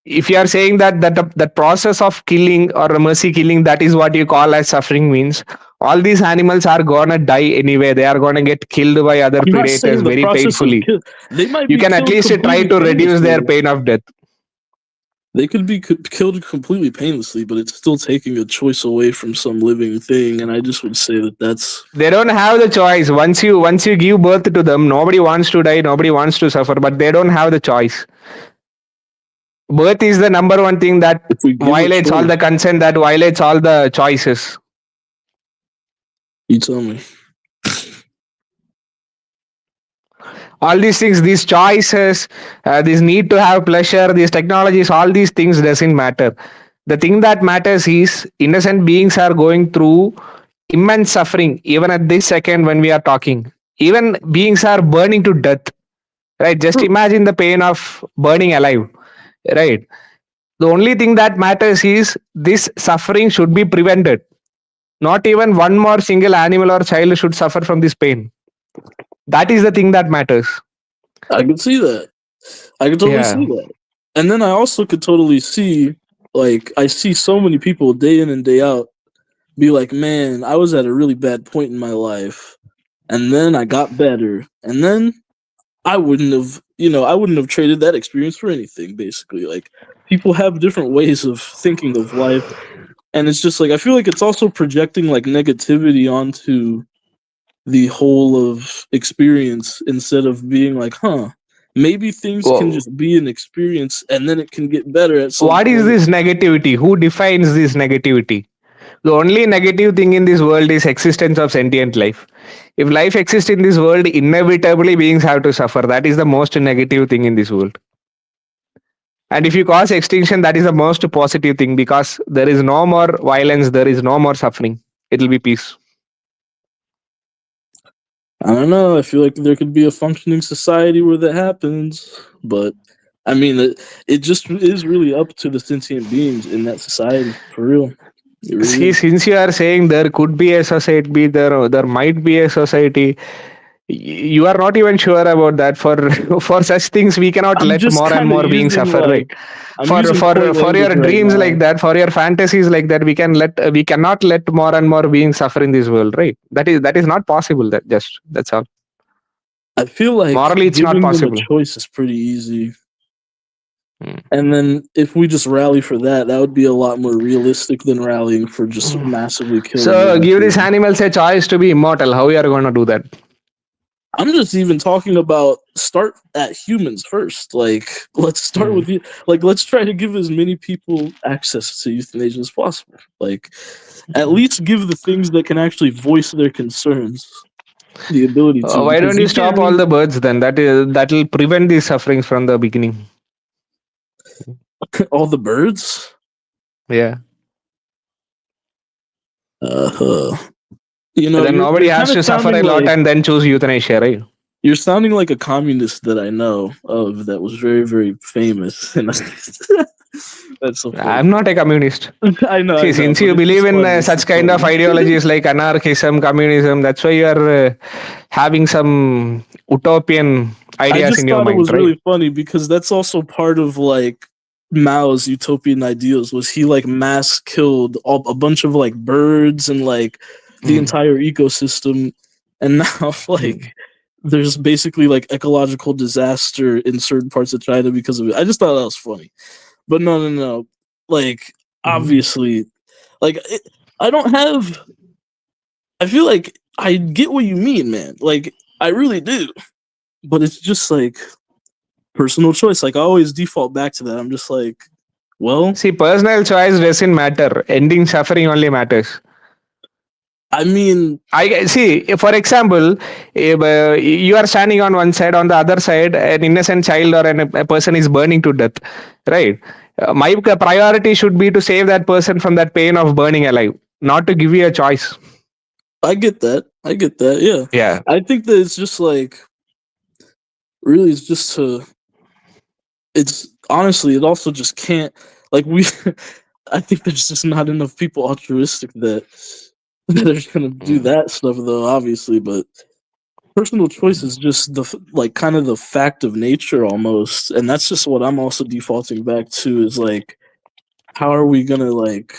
If you are saying that process of killing or mercy killing, that is what you call as suffering, means all these animals are gonna die anyway. They are gonna get killed by other I'm not predators saying the very process of painfully. kill. They might You be can at killed least try completely to reduce their painlessly. pain of death. They could be killed completely painlessly, but it's still taking a choice away from some living thing. And I just would say that that's They don't have the choice. Once you give birth to them, nobody wants to die, nobody wants to suffer, but they don't have the choice. Birth is the number one thing that if we give a violates all choice. the consent, that violates all the choices. You tell me. All these things, these choices, this need to have pleasure, these technologies, all these things doesn't matter. The thing that matters is innocent beings are going through immense suffering even at this second when we are talking. Even beings are burning to death, right? Just True. imagine the pain of burning alive, right? The only thing that matters is this suffering should be prevented. Not even one more single animal or child should suffer from this pain. That is the thing that matters. I can see that. I can totally Yeah. see that. And then I also could totally see, like, I see so many people day in and day out be like, man, I was at a really bad point in my life. And then I got better. And then I wouldn't have traded that experience for anything, basically. Like, people have different ways of thinking of life. And it's just like, I feel like it's also projecting, like, negativity onto the whole of experience instead of being like, huh, maybe things can Whoa. just be an experience and then it can get better at some What is point. this negativity? Who defines this negativity? The only negative thing in this world is existence of sentient life. If life exists in this world, inevitably beings have to suffer. That is the most negative thing in this world. And if you cause extinction, that is the most positive thing because there is no more violence, there is no more suffering. It will be peace. I don't know. I feel like there could be a functioning society where that happens, but I mean, it just is really up to the sentient beings in that society, for real. It really See, is. since you are saying there could be a society, there might be a society, you are not even sure about that. For for such things, we cannot I'm let just more and kind of more beings using suffer, right? I'm using coy For language your right dreams like now. that, for your fantasies like that, we cannot let more and more beings suffer in this world, right? That is not possible. That's all. I feel like Morally, it's not giving them a possible. choice is pretty easy. Hmm. And then if we just rally for that, that would be a lot more realistic than rallying for just massively killing So give these everything. animals a choice to be immortal. How you are going to do that? I'm just even talking about start at humans first. Like, let's start Mm. with you. Like, let's try to give as many people access to euthanasia as possible. Like, at least give the things that can actually voice their concerns the ability to, Why because don't you you can't stop all really the birds then? That will prevent these sufferings from the beginning. all the birds. Yeah. Uh, you know, Then nobody you're has kind of to suffer a lot and then choose euthanasia, right? you're sounding like a communist that I know of that was very very famous. And that's so funny. I'm not a communist. I See, know, since but you it's believe just in funny. It's such just kind of funny. ideologies like anarchism, communism, that's why you are having some utopian I ideas just in your thought it mind, was right? really funny because that's also part of like Mao's utopian ideals was he like mass killed a bunch of like birds and like the Mm. entire ecosystem, and now like Mm. there's basically like ecological disaster in certain parts of China because of it. I just thought that was funny, but no. Like Mm. obviously, like I don't have. I feel like I get what you mean, man. Like I really do, but it's just like personal choice. Like I always default back to that. I'm just like, well, See, personal choice doesn't matter. Ending suffering only matters. I mean, I see. For example, if you are standing on one side, on the other side, an innocent child or a person is burning to death, right? My priority should be to save that person from that pain of burning alive, not to give you a choice. I get that. I get that. Yeah. Yeah. I think that it's just like really it's just to it's honestly it also just can't like we I think there's just not enough people altruistic that are gonna do Mm. that stuff though, obviously, but personal choice is just like kind of the fact of nature almost, and that's just what I'm also defaulting back to is like how are we gonna like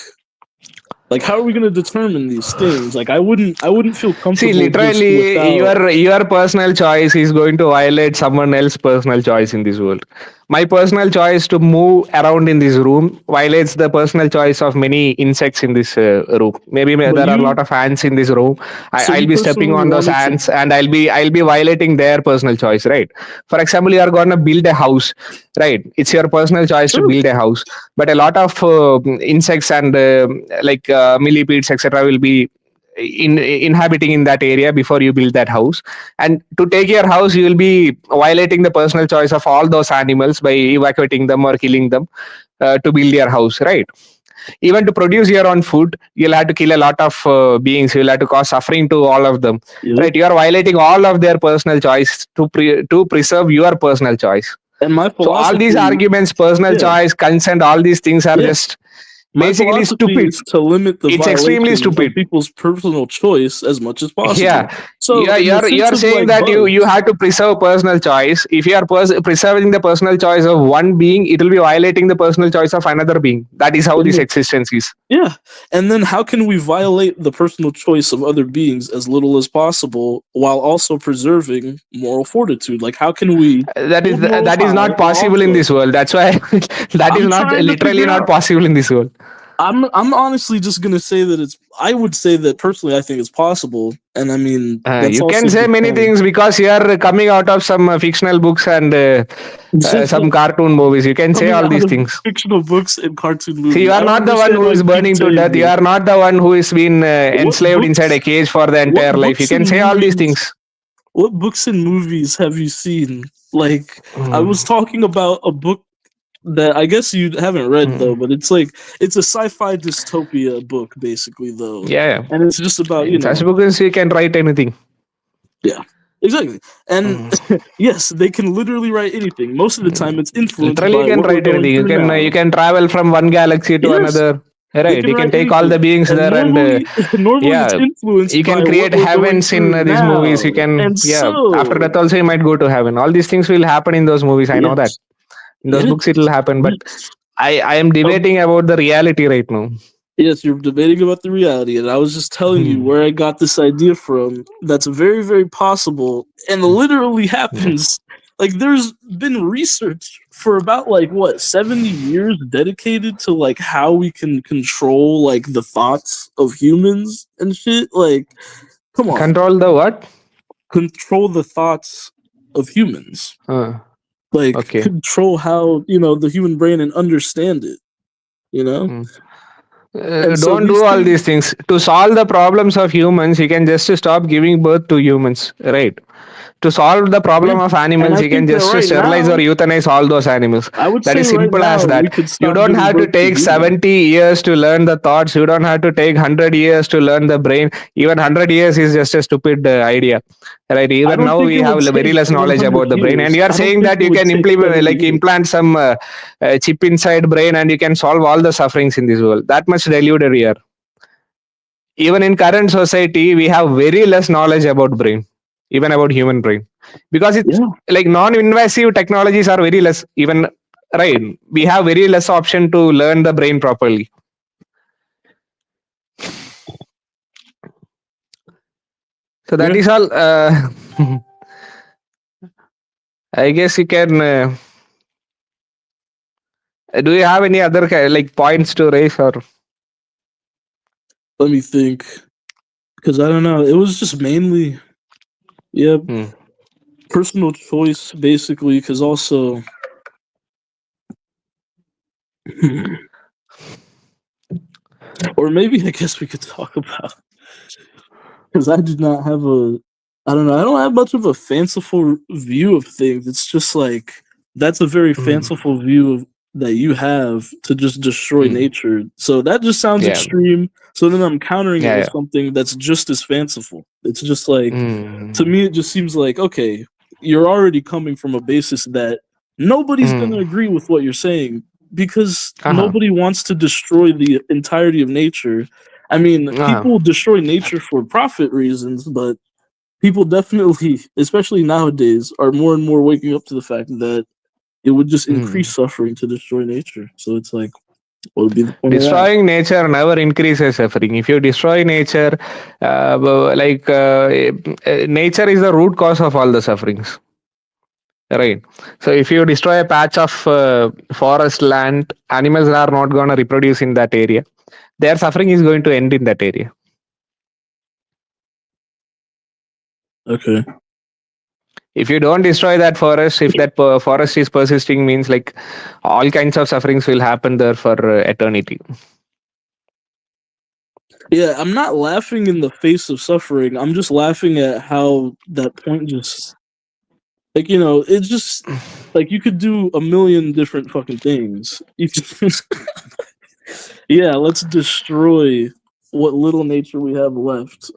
how are we gonna determine these things? Like I wouldn't feel See, comfortable just literally, without. your personal choice is going to violate someone else's personal choice in this world. My personal choice to move around in this room violates the personal choice of many insects in this room. Maybe But there are a lot you of ants in this room. so I'll you be stepping personally on those wanted to. ants, and I'll be violating their personal choice, right? For example, you are gonna build a house, right? It's your personal choice to True. build a house, but a lot of insects and millipedes, etc., will be inhabiting in that area before you build that house, and to take your house you will be violating the personal choice of all those animals by evacuating them or killing them to build your house, right? Even to produce your own food you'll have to kill a lot of beings, you'll have to cause suffering to all of them, Yep. right? You are violating all of their personal choice to preserve your personal choice. And my So all these philosophy, arguments, personal yeah, choice, consent, all these things are yeah. just My basically philosophy stupid. is to limit the It's extremely violation of stupid. people's personal choice as much as possible. Yeah, So, in the you're sense of saying like that you bugs, have to preserve personal choice. If you are preserving the personal choice of one being, it will be violating the personal choice of another being. That is how in this the existence is. yeah, and then how can we violate the personal choice of other beings as little as possible while also preserving moral fortitude? Like, how can we hold morals That is high not while possible in also? this world. That's why that is I'm not trying to literally figure not out. possible in this world. I'm honestly just gonna say that it's. I would say that personally, I think it's possible, and I mean that's You can also say many because things because you are coming out of some fictional books and some cartoon movies. You can say coming all out these of things. fictional books and cartoon See, movies. you I are don't not the one understand who why is you keep burning to saying death. You this. are not the one who is been What enslaved inside a books? cage for the What entire life. You books can and say all these movies? things. What books and movies have you seen? Like I Mm, was talking about a book that I guess you haven't read though, mm. but it's like it's a sci-fi dystopia book basically though, Yeah, and it's just about in such books you can write anything. yeah, exactly. And Mm. yes, they can literally write anything. Most of the time, it's influenced Literally, you by can what we're write going anything. through You now. can travel from one galaxy to Yes, another. they Right, can you can write take all the anything, beings and there and normally it's yeah, influenced you can by what create we're going heavens in through these movies. You now. can, And yeah, after so, that also you might go to heaven. All these things will happen in those movies. I know that. yes, In those books it will yes, happen, but yes. I am debating about the reality right now. Yes, you're debating about the reality, and I was just telling you Hmm. where I got this idea from. That's very, very possible, and literally Hmm. happens. Like, there's been research for about like what 70 years dedicated to like how we can control like the thoughts of humans and shit. Like, come on, Control the what? control the thoughts of humans, Uh, like okay. control how the human brain and understand it. You know, Mm. and so Don't these do all things. these things to solve the problems of humans. You can just stop giving birth to humans, right? To solve the Yeah, problem of and animals, I you can think that just right sterilize or now, euthanize all those animals. I would That say is right simple as now we that. could You stop don't giving have to birth to take humans. 70 years to learn the thoughts. You don't have to take 100 years to learn the brain. Even 100 years is just a stupid idea, right? I Even don't now think we it have would very take less knowledge 100 about the brain, and years. you are I don't saying think that it you would can take implement, 70 like years. implant some chip inside brain, and you can solve all the sufferings in this world. That much deluded we are. Even in current society we have very less knowledge about brain, even about human brain, because it's Yeah. like non-invasive technologies are very less, even, right? We have very less option to learn the brain properly. So that Yeah. is all. I guess you can do you have any other like points to raise, or Let me think, because I don't know. It was just mainly, yeah, hmm. personal choice basically. Because also, or maybe I guess we could talk about, because I do not have a, I don't know. I don't have much of a fanciful view of things. It's just like that's a very Hmm. fanciful view of that you have to just destroy Hmm. nature. So that just sounds Yeah, extreme. So then I'm countering it yeah, with yeah. something that's just as fanciful. It's just like, to Hmm. me, it just seems like, okay, you're already coming from a basis that nobody's going to Hmm. agree with what you're saying because Uh-huh. nobody wants to destroy the entirety of nature. I mean, Uh-huh. people destroy nature for profit reasons, but people definitely, especially nowadays, are more and more waking up to the fact that it would just increase Hmm. suffering to destroy nature. So it's like, what would be the point of that? Destroying nature never increases suffering. If you destroy nature, nature is the root cause of all the sufferings, right? So if you destroy a patch of forest land, animals are not going to reproduce in that area. Their suffering is going to end in that area. Okay. If you don't destroy that forest, if that forest is persisting, means like all kinds of sufferings will happen there for eternity. Yeah, I'm not laughing in the face of suffering. I'm just laughing at how that point just, like, it's just like you could do a million different fucking things. You could, yeah, let's destroy what little nature we have left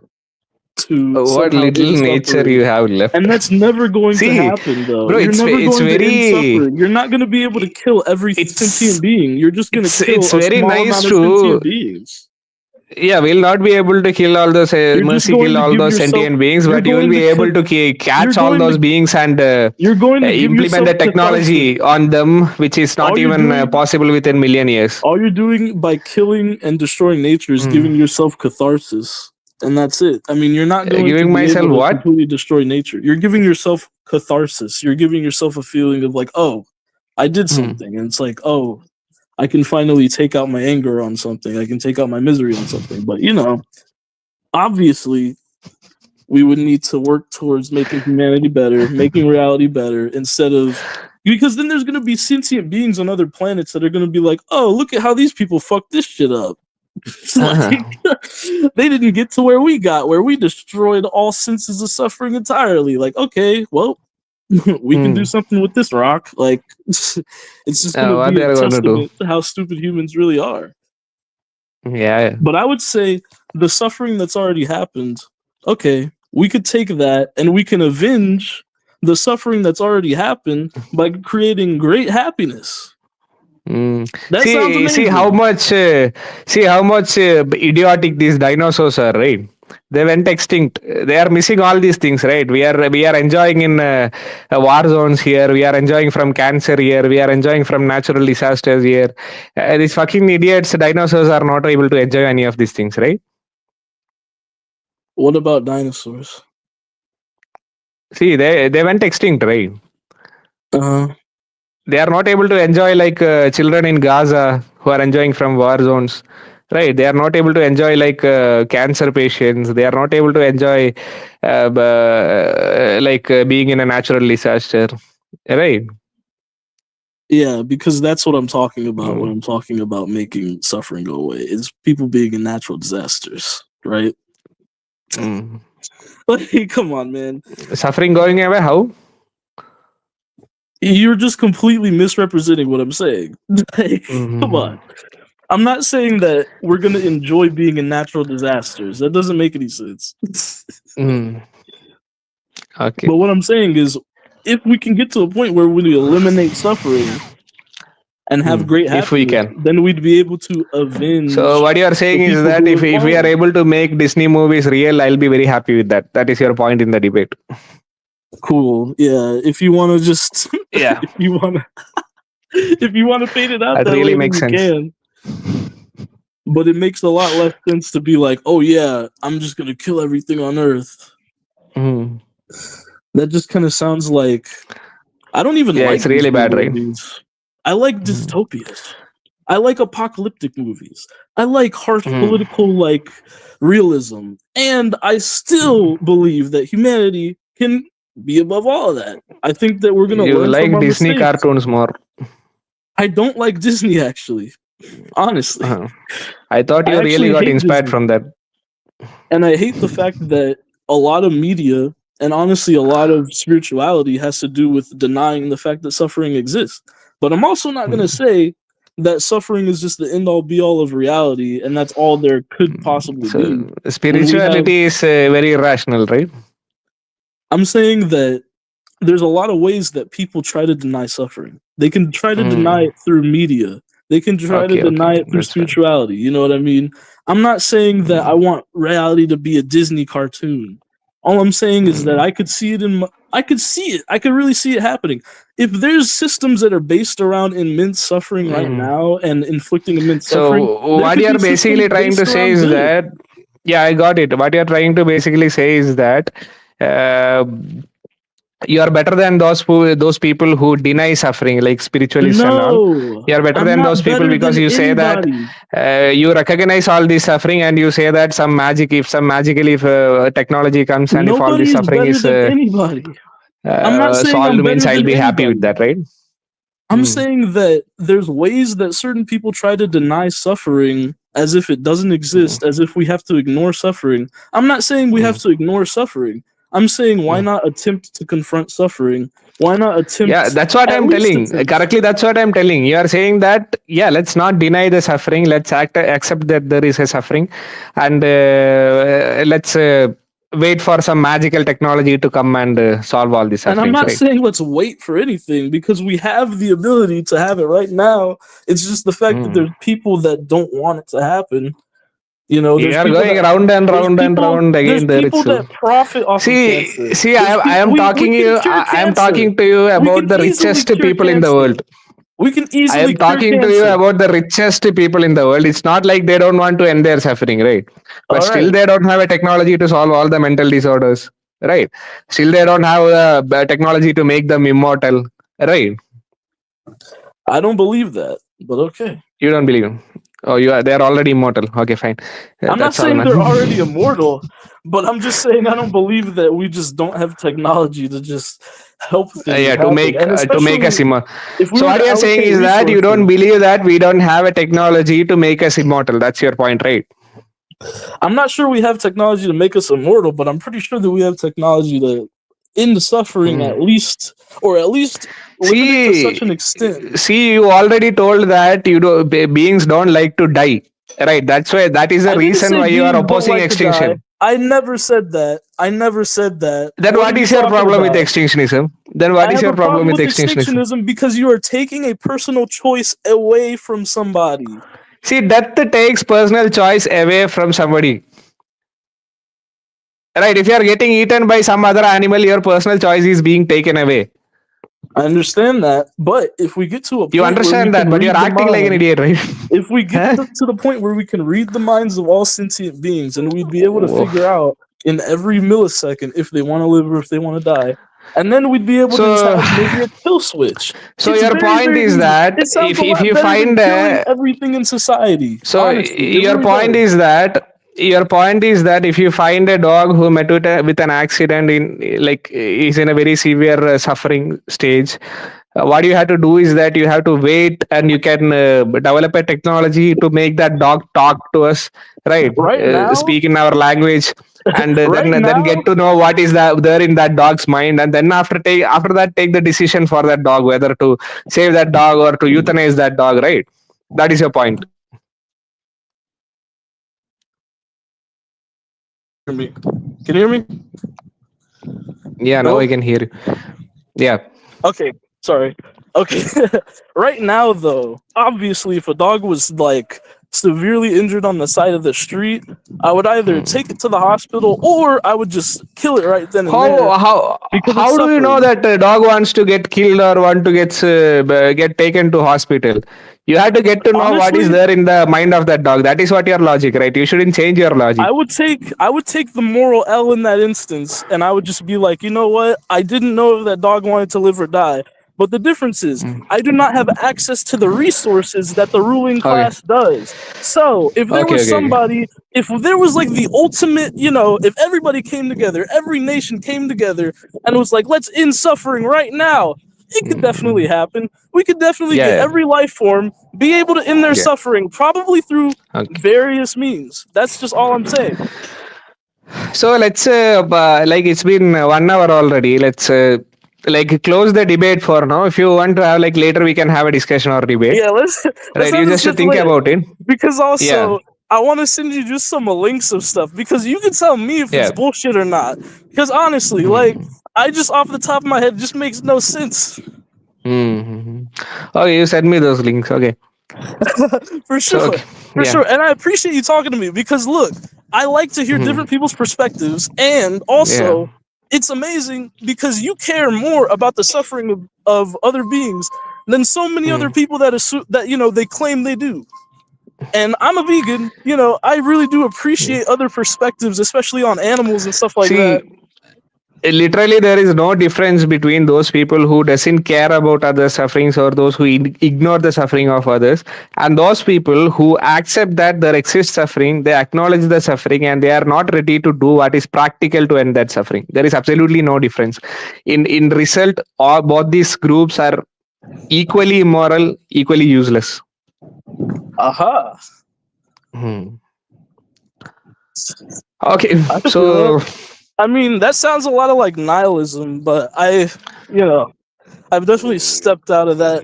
to What somehow little end nature suffering. you have left. And that's never going to See, happen, though. bro, You're never it's going to end very, suffering. You're not going to be able to kill every sentient it's being. You're just going to kill it's a very small nice amount of to, sentient beings. yeah, we'll not be able to kill all those You're just mercy going kill to all give those yourself. sentient beings, You're but you will going be to able kill. to You're catch all going those to. beings and You're going to give implement yourself the catharsis. technology on them, which is All not you're even doing, possible within million years. all you're doing by killing and destroying nature is Mm. giving yourself catharsis, and that's it. I mean, you're not going to Giving be able myself to what? completely destroy nature. You're giving yourself catharsis. You're giving yourself a feeling of like, oh, I did Mm. something, and it's like, oh, I can finally take out my anger on something. I can take out my misery on something. But obviously, we would need to work towards making humanity better, making reality better, instead of, because then there's going to be sentient beings on other planets that are going to be like, oh, look at how these people fucked this shit up. It's like they didn't get to where we got, where we destroyed all senses of suffering entirely. Like, okay, well, we can do Mm. something with this rock. Like, it's just going to What be they a are going to do? testament to how stupid humans really are. Yeah, yeah. But I would say the suffering that's already happened, okay, we could take that and we can avenge the suffering that's already happened by creating great happiness. Mm. That sounds See how amazing. much, idiotic these dinosaurs are, right? They went extinct. They are missing all these things, right? We are enjoying in war zones here. We are enjoying from cancer here. We are enjoying from natural disasters here. These fucking idiots, dinosaurs, are not able to enjoy any of these things, right? What about dinosaurs? See, they went extinct, right? Uh, They are not able to enjoy like children in Gaza who are enjoying from war zones. right? They are not able to enjoy like cancer patients. They are not able to enjoy being in a natural disaster, right? Yeah, because that's what I'm talking about when Mm. I'm talking about making suffering go away. It's people being in natural disasters, right? Mm. Like, come on, man. Suffering going away, how? You're just completely misrepresenting what I'm saying. Like, come Mm. on. I'm not saying that we're gonna enjoy being in natural disasters. That doesn't make any sense. Mm. Okay. But what I'm saying is, if we can get to a point where we eliminate suffering and have great If we happiness, can. then we'd be able to So avenge what you are the saying is people that who have if we are fallen. able to make Disney movies real, I'll be very happy with that. That is your point in the debate. Cool. Yeah. If you want to just, Yeah, if you want to, if you want to paint it out that that really way, then makes you sense. can. But it makes a lot less sense to be like, oh yeah, I'm just gonna kill everything on Earth. Mm. That just kind of sounds like I don't even Yeah, like it's really Disney bad, right? movies. I like Mm. dystopias. I like apocalyptic movies. I like harsh Mm. political like realism. And I still believe that humanity can be above all of that. I think that we're gonna You learn from like our Disney mistakes. cartoons more. I don't like Disney actually, honestly. Uh-huh. I thought I you really actually got hate inspired Disney. from that. And I hate the fact that a lot of media and honestly a lot of spirituality has to do with denying the fact that suffering exists. But I'm also not going to Mm. say that suffering is just the end all be all of reality and that's all there could possibly be. So When we have, spirituality is very irrational, right? I'm saying that there's a lot of ways that people try to deny suffering. They can try to deny Mm. it through media. They can try to Okay, deny okay, it through that's fine. spirituality. You know what I mean? I'm not saying that I Mm. want reality to be a Disney cartoon. All I'm saying is that Mm. I could see it I could see it. I could really see it happening. If there's systems that are based around immense suffering right Mm. now and inflicting immense suffering, So there what could you be are basically systems trying to based say around is good. that, yeah, I got it. What you are trying to basically say is that uh, you are better than those people who deny suffering, like spiritualists and all. No, You are better I'm than those not people better because than you say that anybody. you recognize all this suffering and you say that some magic, if some magically if technology comes and if all Nobody this is suffering better is than anybody. I'm not saying solved, I'm means better I'll than be happy with anybody. that, right? I'm Mm. saying that there's ways that certain people try to deny suffering as if it doesn't Mm. exist, as if we have to ignore suffering. I'm not saying we have Mm. to ignore suffering. I'm saying why Mm. not attempt to confront suffering? Why not Yeah, attempt, that's what at I'm least telling. attempt? Correctly, that's what I'm telling. You are saying that, yeah, let's not deny the suffering. Let's accept that there is a suffering, and let's wait for some magical technology to come and solve all the And I'm sufferings, not right? saying let's wait for anything because we have the ability to have it right now. It's just the fact that Mm. there's people that don't want it to happen. You know, You are going round and round and round there's again there people itself. that profit off of See, cancer. see, There's I people am talking you. I am cancer. talking to you We about can the easily richest cure people in the cancer. world. We can I easily am cure talking to you cancer. about the richest people in the world. It's not like they don't want to end their suffering, right? But All still, right. they don't have a technology to solve all the mental disorders, right? Still, they don't have a technology to make them immortal, right? I don't believe that, but okay. You don't believe them. Oh, you are. They are already immortal. Okay, fine. I'm not That's all, saying man. they're already immortal, but I'm just saying I don't believe that we just don't have technology to just help things Yeah, happen. And to make us especially immortal. if we So were what to you are saying allocate is that you don't resources. believe that we don't have a technology to make us immortal. That's your point, right? I'm not sure we have technology to make us immortal, but I'm pretty sure that we have technology to end the suffering Hmm. at least, or at least limit it to See, such an extent. see, you already told that beings don't like to die, right? That's why that is the I didn't reason say why you are beings don't opposing like to die. extinction. I never said that. I never said that. Then What are what you is your talking problem with about? extinctionism? Then what I is have your a problem problem with with extinctionism? extinctionism because you are taking a personal choice away from somebody. See, death takes personal choice away from somebody, right? If you are getting eaten by some other animal, your personal choice is being taken away. I understand that, but if we get to a You point where we understand can that, but you're read the acting like an mind, idiot, right? if we get Huh? to the point where we can read the minds of all sentient beings and we'd be able to Whoa. figure out in every millisecond if they want to live or if they want to die, and then we'd be able to just So, have maybe a kill switch. so It's your very, point very is easy. that It sounds a if lot you better than find killing a, everything in society. so Honestly, it your really point does. is that your point is that if you find a dog who met with an accident in, like, is in a very severe suffering stage, what you have to do is that you have to wait, and you can develop a technology to make that dog talk to us, right? Right now, Speak in our language, and right then now, get to know what is that there in that dog's mind, and then after that take the decision for that dog, whether to save that dog or to euthanize that dog, right? That is your point. hear me? Can you hear me? Yeah, now Hello? I can hear you. Yeah. Okay, sorry. Okay. Right now though, obviously if a dog was like severely injured on the side of the street, I would either Hmm. take it to the hospital or I would just kill it right then and there because it's How do you know suffering. that a dog wants to get killed or want to get taken to hospital? You have to get to know what is Honestly, there in the mind of that dog. That is what your logic, right? You shouldn't change your logic. I would take the moral L in that instance, and I would just be like, you know what? I didn't know if that dog wanted to live or die. But the difference is, Mm. I do not have access to the resources that the ruling Okay. class does. So if there was Okay. somebody, if there was like the ultimate, if everybody came together, every nation came together, and was like, let's end suffering right now. It could definitely Mm. happen. We could definitely get Yeah. every life form be able to end their Yeah. suffering, probably through Okay. various means. That's just all I'm saying. So let's like it's been 1 hour already. Let's like close the debate for now. If you want to have, like, later we can have a discussion or debate. Yeah, let's let's Right? have You this just should shit think later. about it. Because Yeah. also I want to send you just some links of stuff because you can tell me if it's Yeah. bullshit or not. Because honestly, like Mm. I just off the top of my head just makes no sense. Mm-hmm. Okay, you send me those links. Okay. For So sure. okay. For Yeah. sure. And I appreciate you talking to me because look, I like to hear Hmm. different people's perspectives and Yeah. also it's amazing because you care more about the suffering of other beings than so many other Mm. people that they claim they do. And I'm a vegan, I really do Mm. appreciate other perspectives, especially on animals and stuff like that. See, literally there is no difference between those people who doesn't care about other sufferings, or those who ignore the suffering of others, and those people who accept that there exists suffering, they acknowledge the suffering, and they are not ready to do what is practical to end that suffering. There is absolutely no difference. In result, all both these groups are equally immoral, equally useless. Aha. Hmm. Okay, I can feel that. so I mean, that sounds a lot of like nihilism, but I've definitely stepped out of that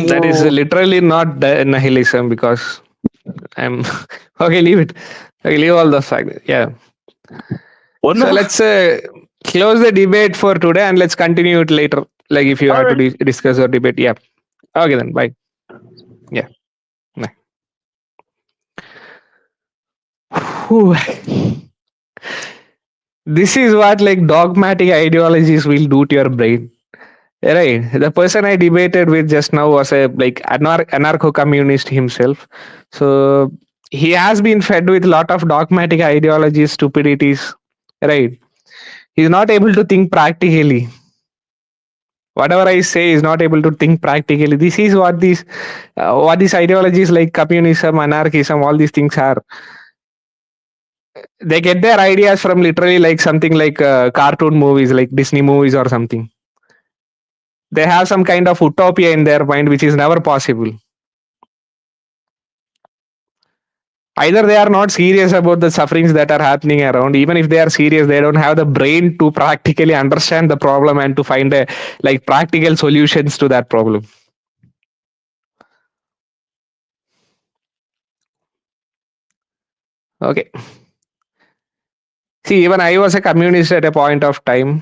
that is moral. literally not nihilism, because I'm okay. Leave it. Okay, leave all the fact. Yeah. What So now? let's close the debate for today, and let's continue it later. Like, if you have to Alrighty. discuss or debate. Yeah. Okay then. Bye. Yeah. Bye. Whew. This is what, like, dogmatic ideologies will do to your brain. Right. The person I debated with just now was a, like, anarcho-communist himself. So he has been fed with a lot of dogmatic ideologies, stupidities. Right. He's not able to think practically. Whatever I say is not able to think practically. This is what these ideologies like communism, anarchism, all these things are. They get their ideas from literally like something like cartoon movies, like Disney movies or something. They have some kind of utopia in their mind, which is never possible. Either they are not serious about the sufferings that are happening around. Even if they are serious, they don't have the brain to practically understand the problem and to find a, like, practical solutions to that problem. Okay. See, even I was a communist at a point of time,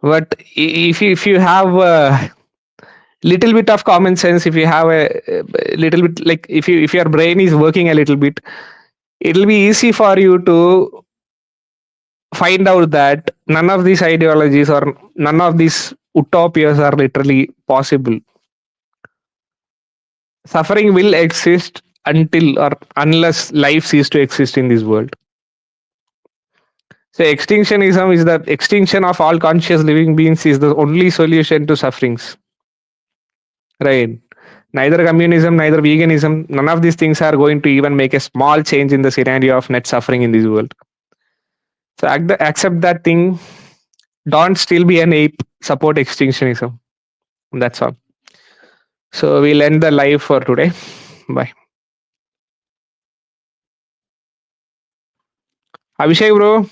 but if you have a little bit of common sense, if you have a little bit, like, if your brain is working a little bit, it'll be easy for you to find out that none of these ideologies or none of these utopias are literally possible. Suffering will exist until or unless life ceases to exist in this world. So extinctionism is the extinction of all conscious living beings is the only solution to sufferings. Right. Neither communism, neither veganism, none of these things are going to even make a small change in the scenario of net suffering in this world. So accept that thing. Don't still be an ape. Support extinctionism. That's all. So we'll end the live for today. Bye. Abhishek, bro.